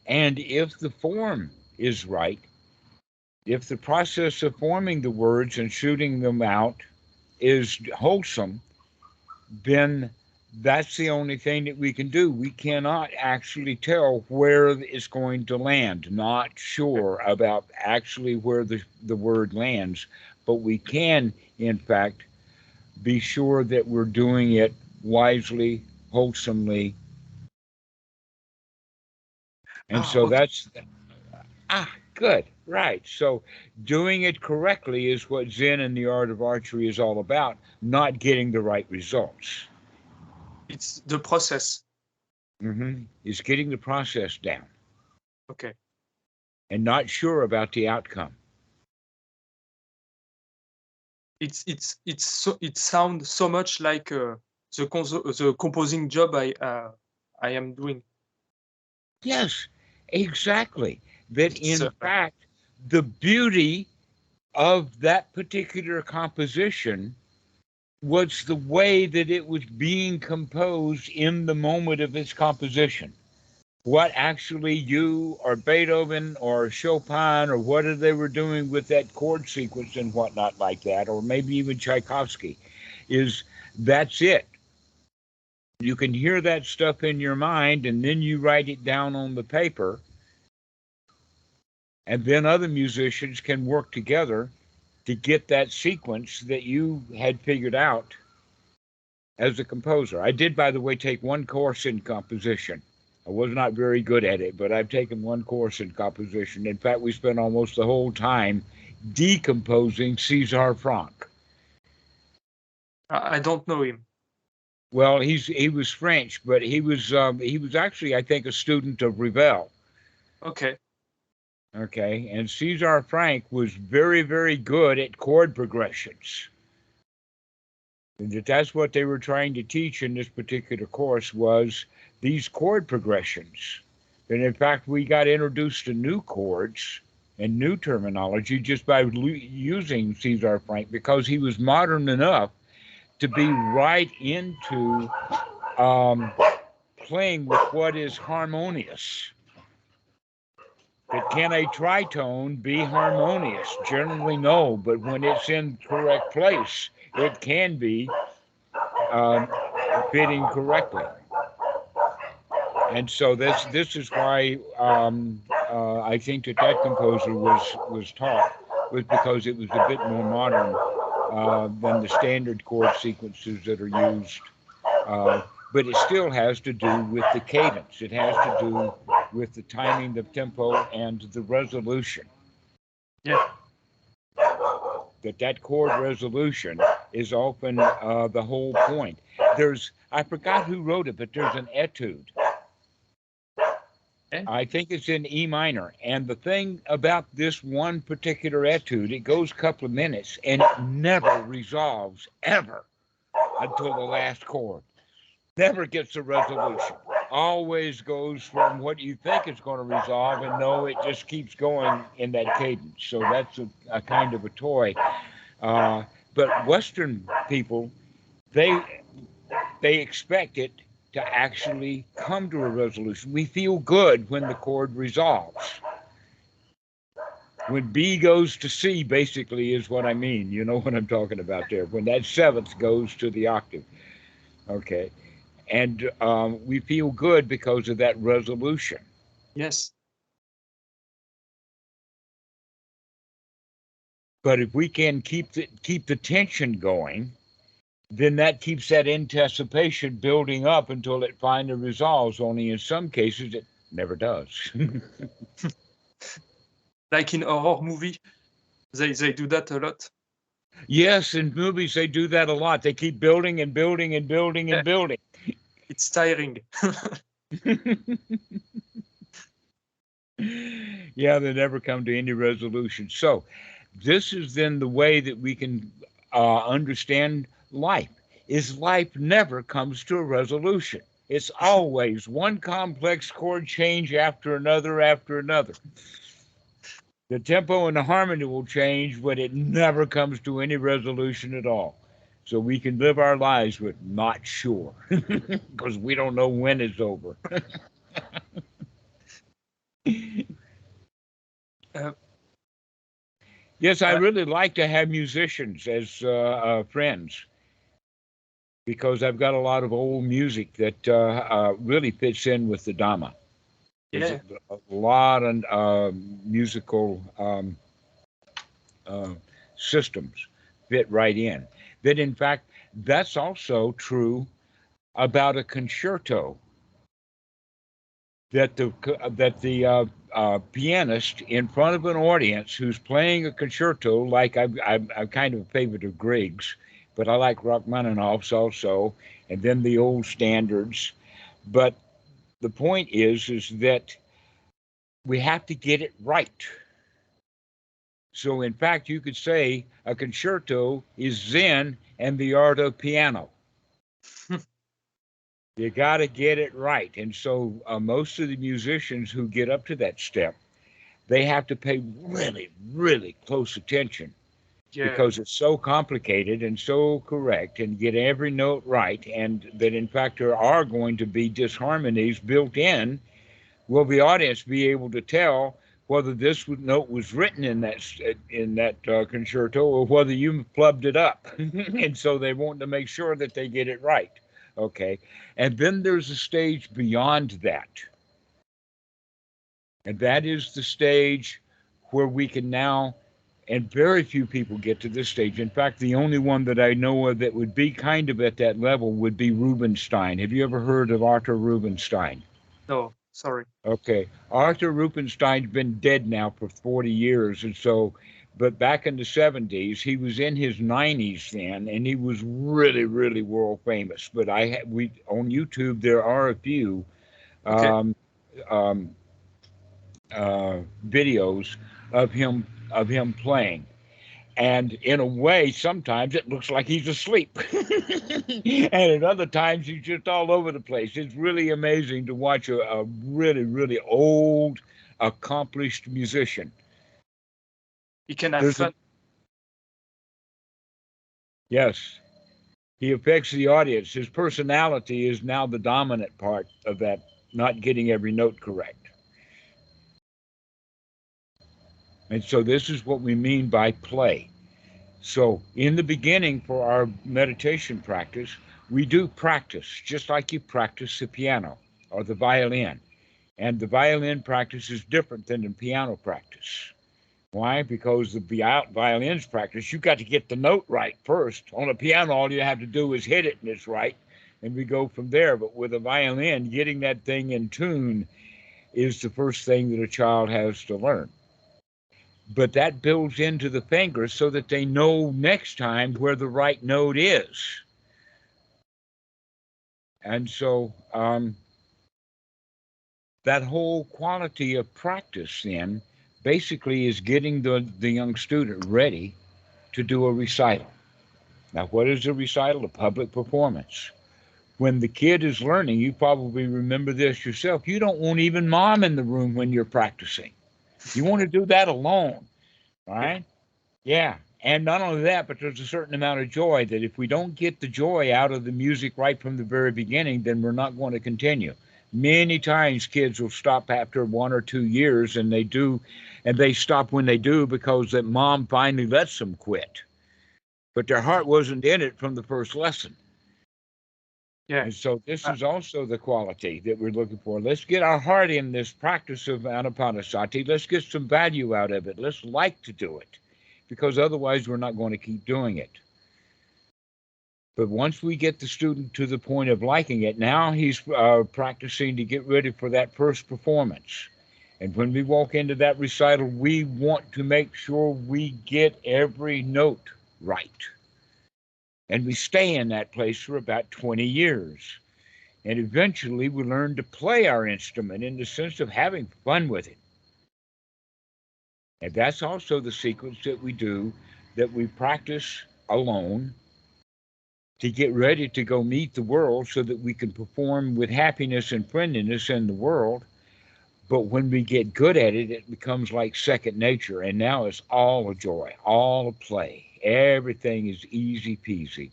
And if the form is right, if the process of forming the words and shooting them out is wholesome, then that's the only thing that we can do. We cannot actually tell where it's going to land, not sure about actually where the word lands, but we can, in fact, be sure that we're doing it wisely, wholesomely. And so Okay. that's, good, right. So doing it correctly is what Zen and the art of archery is all about, not getting the right results. It's the process. Is getting the process down Okay. and not sure about the outcome. It sounds so much like the composing job I am doing. Yes, exactly. That It's in fact, the beauty of that particular composition was the way that it was being composed in the moment of its composition. What actually you or Beethoven or Chopin or whatever they were doing with that chord sequence and whatnot like that, or maybe even Tchaikovsky, is that's it. You can hear that stuff in your mind and then you write it down on the paper, and then other musicians can work together to get that sequence that you had figured out as a composer. I did, by the way, take one course in composition. I was not very good at it, but I've taken one course in composition. In fact, we spent almost the whole time decomposing César Franck. I don't know him. Well, he was French, but he was actually, I think, a student of Ravel. Okay. Okay, and César Franck was very, very good at chord progressions. And that's what they were trying to teach in this particular course was these chord progressions. And in fact, we got introduced to new chords and new terminology just by using César Franck because he was modern enough to be right into playing with what is harmonious. But can a tritone be harmonious? Generally, no, but when it's in correct place, it can be fitting correctly. And so this is why I think that composer was taught was because it was a bit more modern than the standard chord sequences that are used. But it still has to do with the cadence. It has to do with the timing, the tempo, and the resolution. Yeah. That chord resolution is often the whole point. I forgot who wrote it, but there's an etude. Okay. I think it's in E minor. And the thing about this one particular etude, it goes a couple of minutes and it never resolves ever until the last chord. Never gets a resolution. Always goes from what you think it's going to resolve, and no, it just keeps going in that cadence. So that's a kind of a toy. But Western people, they expect it to actually come to a resolution. We feel good when the chord resolves. When B goes to C, basically, is what I mean. You know what I'm talking about there. When that seventh goes to the octave. Okay. And we feel good because of that resolution. Yes. But if we can keep the tension going, then that keeps that anticipation building up until it finally resolves. Only in some cases it never does. Like in horror movie, they do that a lot. Yes, in movies they do that a lot. They keep building and building and building and building. It's tiring. Yeah, they never come to any resolution. So this is then the way that we can understand life. Is life never comes to a resolution. It's always one complex chord change after another after another. The tempo and the harmony will change, but it never comes to any resolution at all. so we can live our lives with not sure, because we don't know when it's over. Uh, Yes, I uh, really like to have musicians as friends, because I've got a lot of old music that really fits in with the Dhamma. There's yeah, a lot of musical uh, systems fit right in. That, in fact, that's also true about a concerto. That the pianist in front of an audience who's playing a concerto, like I'm kind of a favorite of Grieg's, but I like Rachmaninoff's also, and then the old standards. But the point is that we have to get it right. So, in fact, you could say a concerto is Zen and the art of piano. You got to get it right. And so, most of the musicians who get up to that step, they have to pay really, really close attention, yeah, because it's so complicated and so correct, and get every note right. And that, in fact, there are going to be disharmonies built in. Will the audience be able to tell whether this note was written in that concerto, or whether you plubbed it up? And so they want to make sure that they get it right. Okay. And then there's a stage beyond that. And that is the stage where we can now, and very few people get to this stage. In fact, the only one that I know of that would be kind of at that level would be Rubinstein. Have you ever heard of Arthur Rubinstein? no, sorry. Okay. Arthur Rubinstein's been dead now for 40 years. And so, but back in the 70s, he was in his 90s then, and he was really, really world famous. But we on YouTube, there are a few Okay. um, um, videos of him playing. And in a way, sometimes it looks like he's asleep. And at other times, he's just all over the place. It's really amazing to watch a really, really old, accomplished musician. You can have There's a, fun. yes, he affects the audience. His personality is now the dominant part of that, not getting every note correct. And so, this is what we mean by play. So, in the beginning, for our meditation practice, we do practice just like you practice the piano or the violin. And the violin practice is different than the piano practice. Why? Because the violin's practice, you've got to get the note right first. On a piano, all you have to do is hit it and it's right. And we go from there. But with a violin, getting that thing in tune is the first thing that a child has to learn. But that builds into the fingers so that they know next time where the right note is. And so that whole quality of practice then basically is getting the young student ready to do a recital. Now, what is a recital? A public performance. When the kid is learning, you probably remember this yourself. You don't want even mom in the room when you're practicing. You want to do that alone, Yeah, right? Yeah. And not only that, but there's a certain amount of joy that if we don't get the joy out of the music right from the very beginning, then we're not going to continue. Many times kids will stop after 1 or 2 years, and they do, and they stop when they do because that mom finally lets them quit. But their heart wasn't in it from the first lesson. yeah. And so this Uh, is also the quality that we're looking for. Let's get our heart in this practice of anapanasati. Let's get some value out of it. Let's like to do it, because otherwise we're not going to keep doing it. But once we get the student to the point of liking it, now he's practicing to get ready for that first performance. And when we walk into that recital, we want to make sure we get every note right. And we stay in that place for about 20 years. And eventually we learn to play our instrument in the sense of having fun with it. And that's also the sequence that we do, that we practice alone to get ready to go meet the world so that we can perform with happiness and friendliness in the world. But when we get good at it, it becomes like second nature. And now it's all a joy, all a play. Everything is easy peasy.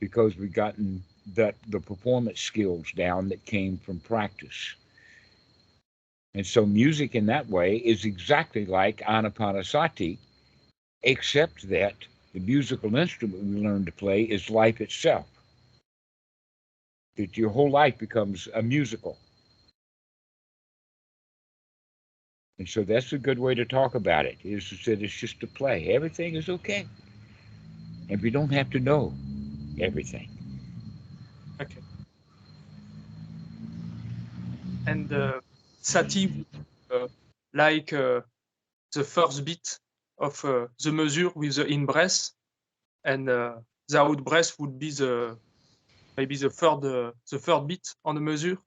because we've gotten the performance skills down that came from practice. And so music in that way is exactly like anapanasati, except that the musical instrument we learn to play is life itself. That your whole life becomes a musical. And so that's a good way to talk about it, is that it's just a play. Everything is okay. And we don't have to know everything. Okay. And sati, like the first beat of the measure with the in breath, and the out breath would be maybe the third beat on the measure.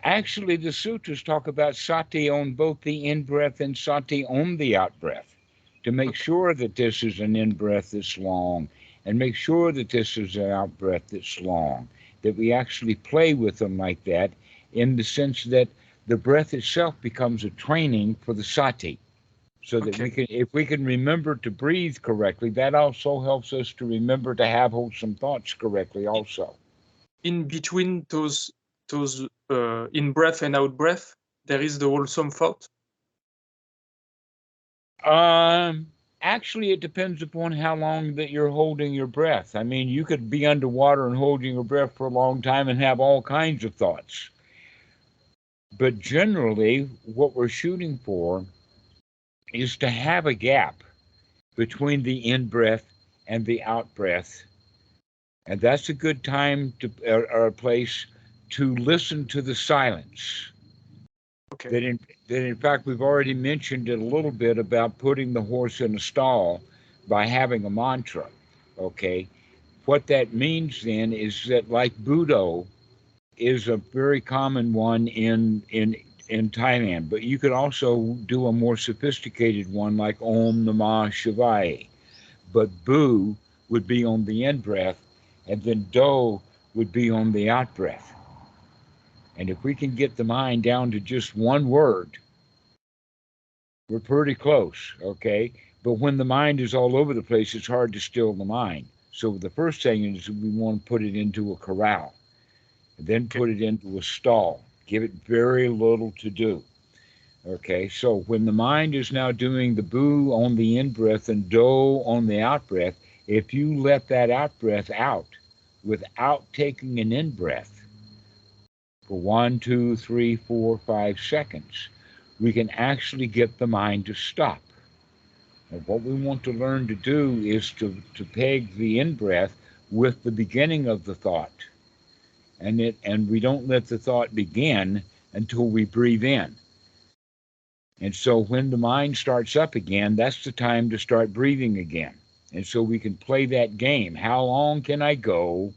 Actually, the sutras talk about sati on both the in breath and sati on the out breath to make Okay. sure that this is an in breath that's long and make sure that this is an out breath that's long, that we actually play with them like that in the sense that the breath itself becomes a training for the sati. So that Okay. we can, if we can remember to breathe correctly, that also helps us to remember to have wholesome thoughts correctly also. In between those in breath and out breath, there is the wholesome thought. Um, Actually, it depends upon how long that you're holding your breath. I mean, you could be underwater and holding your breath for a long time and have all kinds of thoughts. But generally, what we're shooting for is to have a gap between the in breath and the out breath. And that's a good time to, or a place to listen to the silence. Okay. That in fact, we've already mentioned it a little bit about putting the horse in a stall by having a mantra. Okay. What that means then is that, like Budo is a very common one in Thailand, but you could also do a more sophisticated one like Om Namah Shivaya. But Bu would be on the in breath, and then Do would be on the out breath. And if we can get the mind down to just one word, we're pretty close, okay? But when the mind is all over the place, it's hard to still the mind. So the first thing is we want to put it into a corral, and then Okay. put it into a stall. Give it very little to do. Okay, so when the mind is now doing the boo on the in breath and do on the out breath, if you let that out breath out without taking an in breath for 1, 2, 3, 4, 5 seconds, we can actually get the mind to stop. And what we want to learn to do is to peg the in breath with the beginning of the thought. And we don't let the thought begin until we breathe in. And so when the mind starts up again, that's the time to start breathing again. And so we can play that game. How long can I go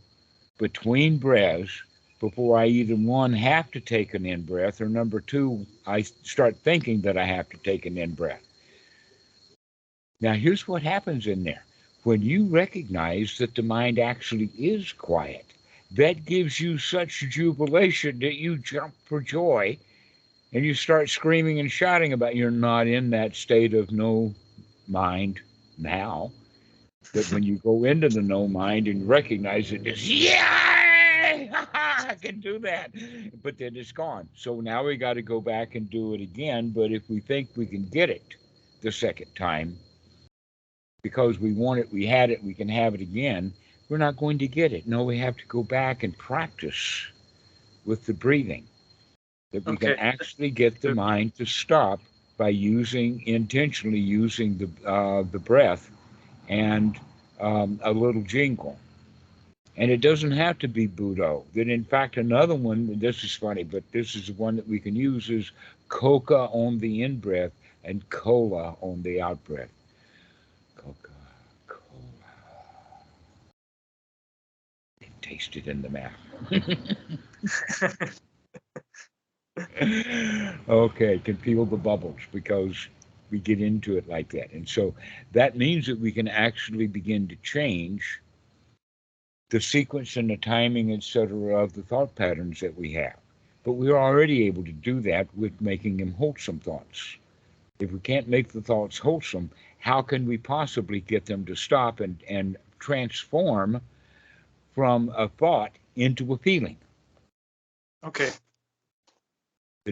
between breaths before I either one have to take an in breath or number two, I start thinking that I have to take an in breath. Now, here's what happens in there. When you recognize that the mind actually is quiet, that gives you such jubilation that you jump for joy and you start screaming and shouting about you're not in that state of no mind now. That when you go into the no mind and recognize it, it's yeah, I can do that. But then it's gone. So now we got to go back and do it again. But if we think we can get it the second time, because we want it, we had it, we can have it again, we're not going to get it. No, we have to go back and practice with the breathing, that we can Okay. actually get the mind to stop by intentionally using the breath and a little jingle. And it doesn't have to be Budo. Then, in fact, another one, this is funny, but this is the one that we can use, is coca on the in breath and cola on the out breath. Coca, cola. Taste it in the mouth. Okay, can feel the bubbles because we get into it like that. And so that means that we can actually begin to change the sequence and the timing, etc., of the thought patterns that we have. But we're already able to do that with making them wholesome thoughts. If we can't make the thoughts wholesome, how can we possibly get them to stop and transform from a thought into a feeling. Okay.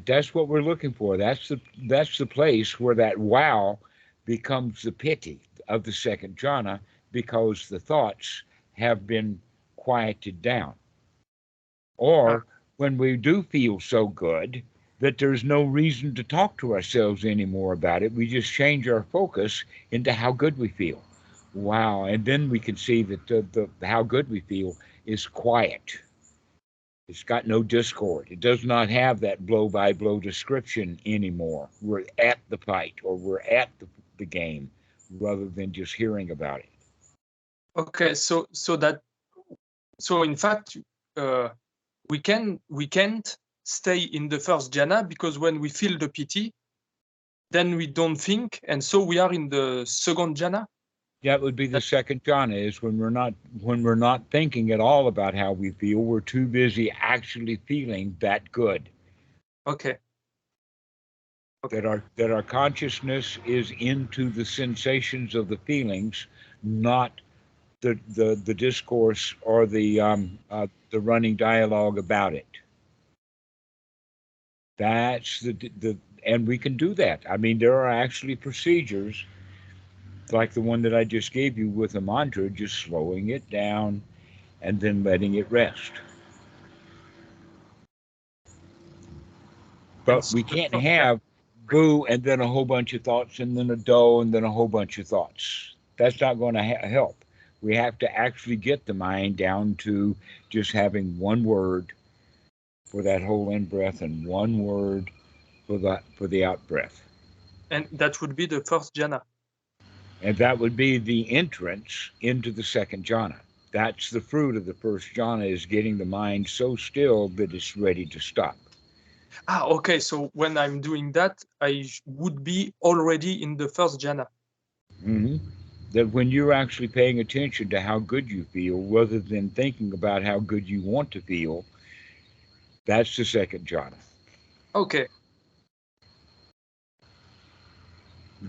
That's what we're looking for. That's the place where that wow becomes the piti of the second jhana, because the thoughts have been quieted down. Ah, Or when we do feel so good that there's no reason to talk to ourselves anymore about it, we just change our focus into how good we feel. Wow. And then we can see that the how good we feel is quiet. It's got no discord. It does not have that blow by blow description anymore. We're at the fight, or we're at the game, rather than just hearing about it. okay. So in fact, uh, we can't stay in the first jhana, because when we feel the piti, then we don't think, and so we are in the second jhana. That would be the That, second jhana, is when we're not thinking at all about how we feel. We're too busy actually feeling that good. okay. Okay. That our consciousness is into the sensations of the feelings, not the discourse or the running dialogue about it. That's the and we can do that. I mean, there are actually procedures like the one that I just gave you with a mantra, just slowing it down and then letting it rest. And But so we the can't first jhana. have boo and then a whole bunch of thoughts and then a do and then a whole bunch of thoughts. That's not going to help. We have to actually get the mind down to just having one word for that whole in breath and one word for the out breath. And that would be the first jhana. And that would be the entrance into the second jhana. That's the fruit of the first jhana, is getting the mind so still that it's ready to stop. Ah, okay. So when I'm doing that, I would be already in the first jhana. Hmm. That when you're actually paying attention to how good you feel, rather than thinking about how good you want to feel, that's the second jhana. Okay.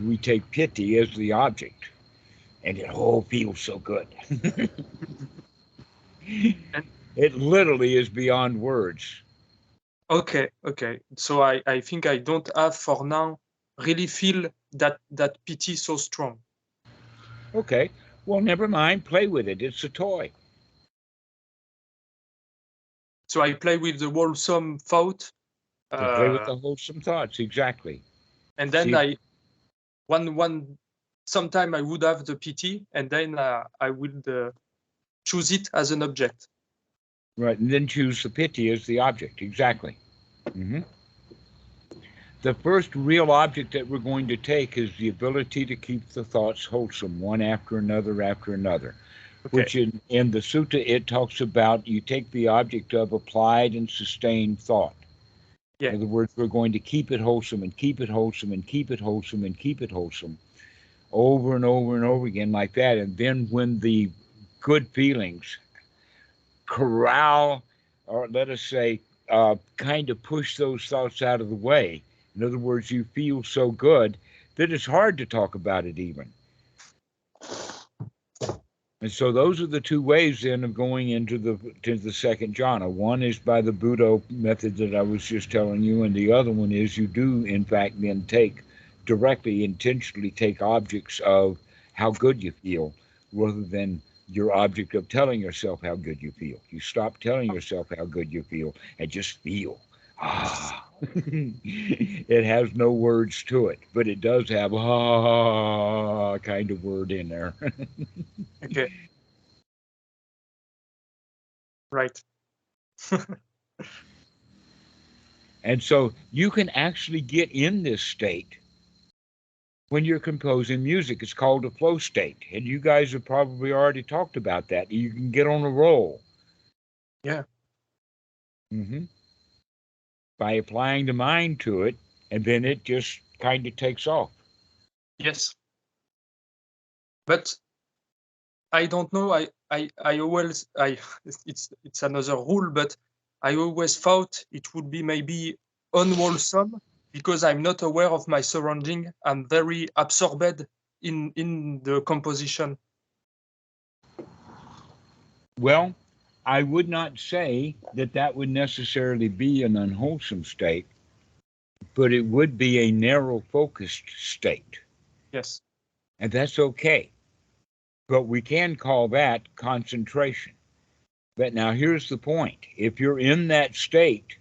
We take piti as the object, and it all feels so good. And It literally is beyond words. okay, okay. So I think I don't have for now really feel that pity so strong. Okay, well, never mind. Play with it. It's a toy. So I play with the wholesome thought, To play with uh, the wholesome thoughts, exactly. and See then if one sometime I would have the pity, and then I would choose it as an object. right, and then choose the piti as the object. Exactly. Hmm. The first real object that we're going to take is the ability to keep the thoughts wholesome, one after another. Okay. Which in the sutta it talks about, you take the object of applied and sustained thought. Yeah. In other words, we're going to keep it wholesome and keep it wholesome and keep it wholesome and keep it wholesome over and over and over again like that. And then when the good feelings corral, or let us say, kind of push those thoughts out of the way. In other words, you feel so good that it's hard to talk about it even. And so those are the two ways then of going into the second jhana. One is by the Buddha method that I was just telling you, and the other one is you do in fact then take directly, intentionally take objects of how good you feel, rather than your object of telling yourself how good you feel. You stop telling yourself how good you feel and just feel. Ah. It has no words to it, but it does have ah kind of word in there. Okay. Right. And so you can actually get in this state when you're composing music. It's called a flow state. And you guys have probably already talked about that. You can get on a roll. Yeah. Hmm. By applying the mind to it, and then it just kind of takes off. Yes. But I don't know. I always it's another rule, but I always thought it would be maybe unwholesome because I'm not aware of my surrounding. I'm very absorbed in the composition. Well, I would not say that that would necessarily be an unwholesome state, but it would be a narrow focused state. Yes. And that's okay. But we can call that concentration. But now here's the point. If you're in that state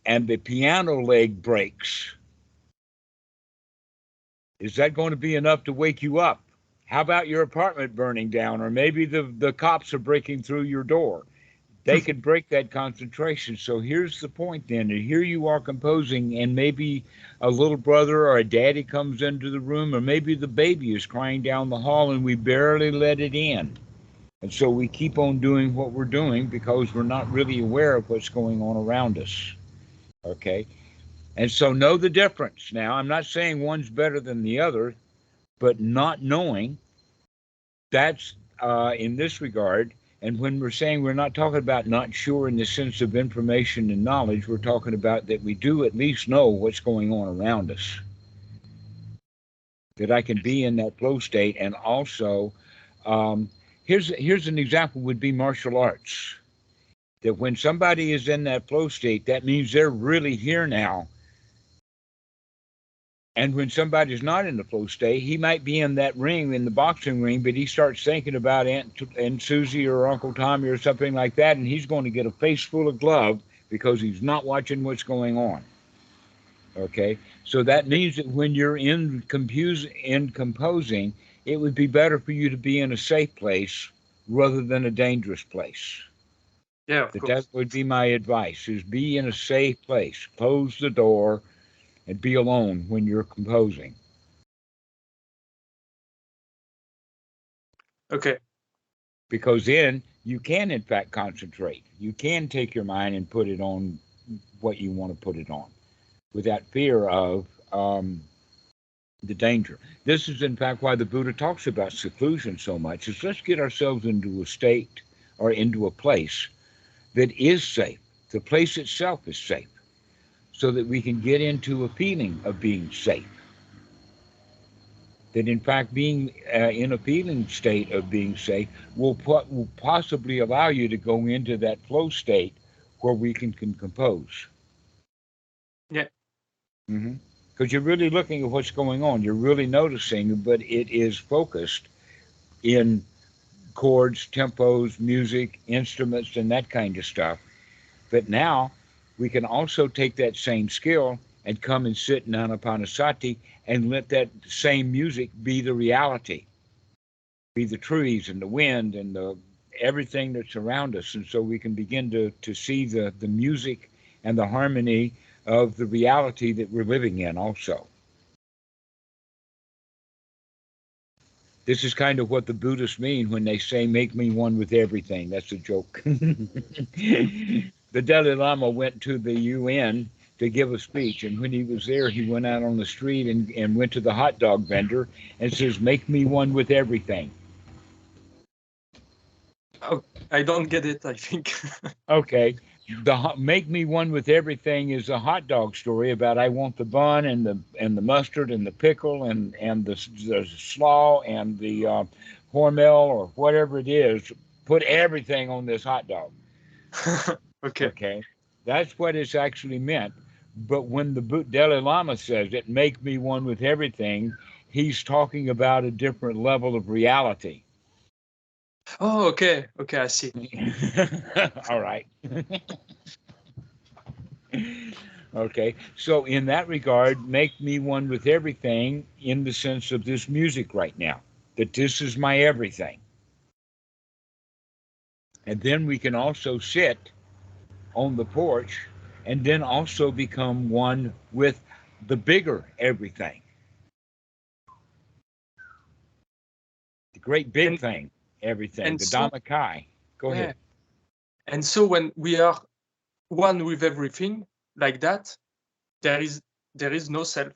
and the piano leg breaks, is that going to be enough to wake you up? How about your apartment burning down, or maybe the cops are breaking through your door? They could break that concentration. So here's the point then. Here you are composing, and maybe a little brother or a daddy comes into the room, or maybe the baby is crying down the hall, and we barely let it in. And so we keep on doing what we're doing because we're not really aware of what's going on around us. Okay? And so know the difference. Now, I'm not saying one's better than the other, but not knowing, that's in this regard. And when we're saying we're not talking about not sure in the sense of information and knowledge, we're talking about that we do at least know what's going on around us. That I can be in that flow state. And also, um, here's an example would be martial arts. That when somebody is in that flow state, that means they're really here now. And when somebody's not in the flow state, he might be in that ring, in the boxing ring, but he starts thinking about Aunt Susie or Uncle Tommy or something like that, and he's going to get a face full of glove because he's not watching what's going on. Okay? So that means that when you're in composing, it would be better for you to be in a safe place rather than a dangerous place. Yeah, of That course. would be my advice, is be in a safe place. Close the door and be alone when you're composing. Okay. Because then you can, in fact, concentrate. You can take your mind and put it on what you want to put it on without fear of the danger. This is, in fact, why the Buddha talks about seclusion so much, is let's get ourselves into a state or into a place that is safe. The place itself is safe so that we can get into a feeling of being safe. That in fact being in a feeling state of being safe will possibly allow you to go into that flow state where we can compose. Yeah. Because you're really looking at what's going on. You're really noticing, but it is focused in chords, tempos, music, instruments, and that kind of stuff. But now we can also take that same skill and come and sit in Anapanasati and let that same music be the reality, be the trees and the wind and the everything that's around us. And so we can begin to see the music and the harmony of the reality that we're living in also. This is kind of what the Buddhists mean when they say, make me one with everything. That's a joke. The Dalai Lama went to the UN to give a speech, and when he was there, he went out on the street and went to the hot dog vendor and says, make me one with everything. Oh, I don't get it, I think. Okay. Make me one with everything is a hot dog story about I want the bun and the mustard and the pickle and the slaw and the Hormel or whatever it is. Put everything on this hot dog. Okay. Okay, that's what it's actually meant. But when the Dalai Lama says it, make me one with everything, he's talking about a different level of reality. Oh, okay. Okay, I see. All right. Okay, so in that regard, make me one with everything in the sense of this music right now, that this is my everything. And then we can also sit on the porch and then also become one with the bigger everything, the great big And thing, everything, and the so Dhamma. Go yeah. ahead. And so when we are one with everything like that, there is no self.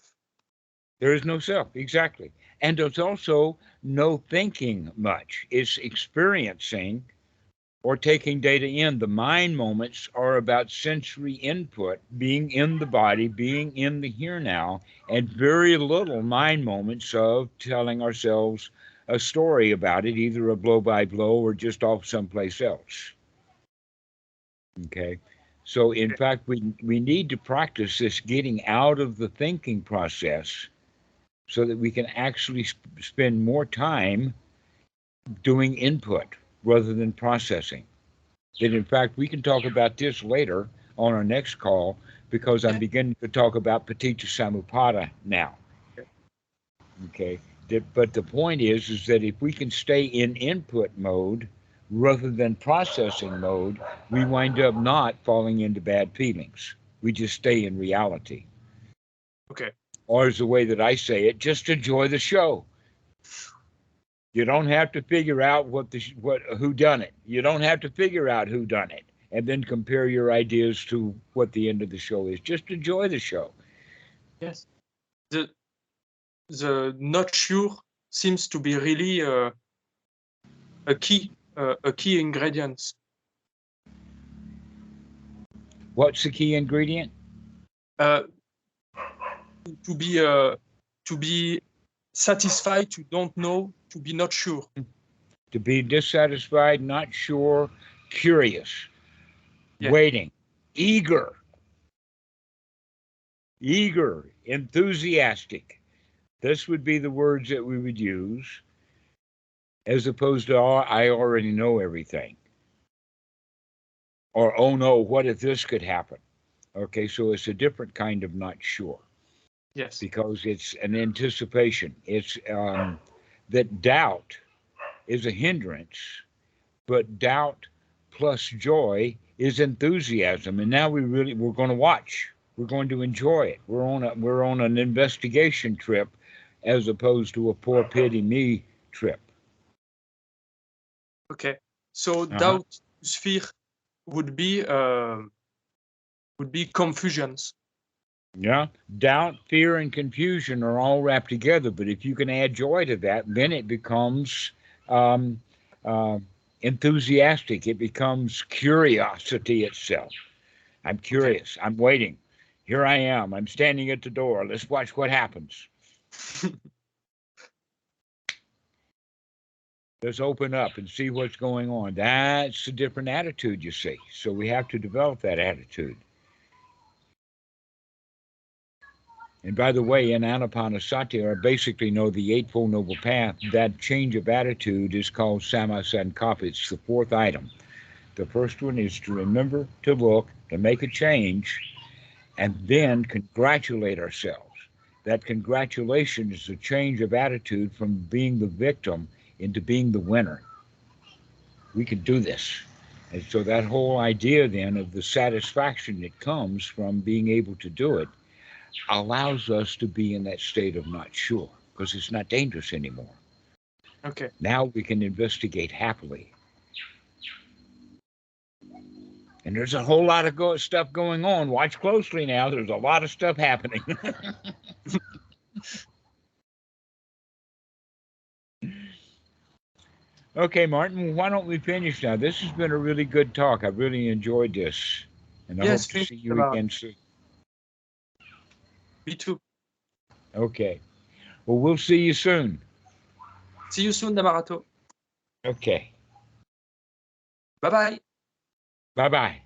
There is no self, exactly. And there's also no thinking much. It's experiencing or taking data in. The mind moments are about sensory input, being in the body, being in the here now, and very little mind moments of telling ourselves a story about it, either a blow by blow or just off someplace else. Okay. So in fact, we need to practice this getting out of the thinking process so that we can actually spend more time doing input rather than processing. That in fact, we can talk about this later on our next call because I'm Yeah. beginning to talk about Paticca Samuppada now. Okay. But the point is that if we can stay in input mode rather than processing mode, we wind up not falling into bad feelings. We just stay in reality. Okay. Or as the way that I say it, just enjoy the show. You don't have to figure out who done it. You don't have to figure out who done it and then compare your ideas to what the end of the show is. Just enjoy the show. Yes. The not sure seems to be really a key ingredient. What's the key ingredient? Uh, to be satisfied, to don't know, to be not sure. To be dissatisfied, not sure, curious, Yeah. waiting, eager, enthusiastic. This would be the words that we would use as opposed to, oh, I already know everything. Or, oh no, what if this could happen? Okay, so it's a different kind of not sure. Yes. Because it's an anticipation. It's that doubt is a hindrance, but doubt plus joy is enthusiasm. And now we're going to watch. We're going to enjoy it. We're on an investigation trip, as opposed to a poor pity me trip. Okay. So Uh-huh. doubt, fear would be confusions. Yeah, doubt, fear, and confusion are all wrapped together. But if you can add joy to that, then it becomes um, uh, enthusiastic. It becomes curiosity itself. I'm curious. I'm waiting. Here I am. I'm standing at the door. Let's watch what happens. Let's open up and see what's going on. That's a different attitude, you see. So we have to develop that attitude. And by the way, in Anapanasati, or basically know the Eightfold Noble Path, that change of attitude is called Sammasankappa. It's the fourth item. The first one is to remember, to look, to make a change, and then congratulate ourselves. That congratulation is a change of attitude from being the victim into being the winner. We can do this. And so that whole idea then of the satisfaction that comes from being able to do it allows us to be in that state of not sure because it's not dangerous anymore. Okay. Now we can investigate happily. And there's a whole lot of stuff going on. Watch closely now. There's a lot of stuff happening. Okay, Martin, why don't we finish now? This has been a really good talk. I really enjoyed this. And I Yes, hope to thank see you, you again soon. Me too. Okay. Well, we'll see you soon. See you soon, Dhammarato. Okay. Bye-bye. Bye-bye.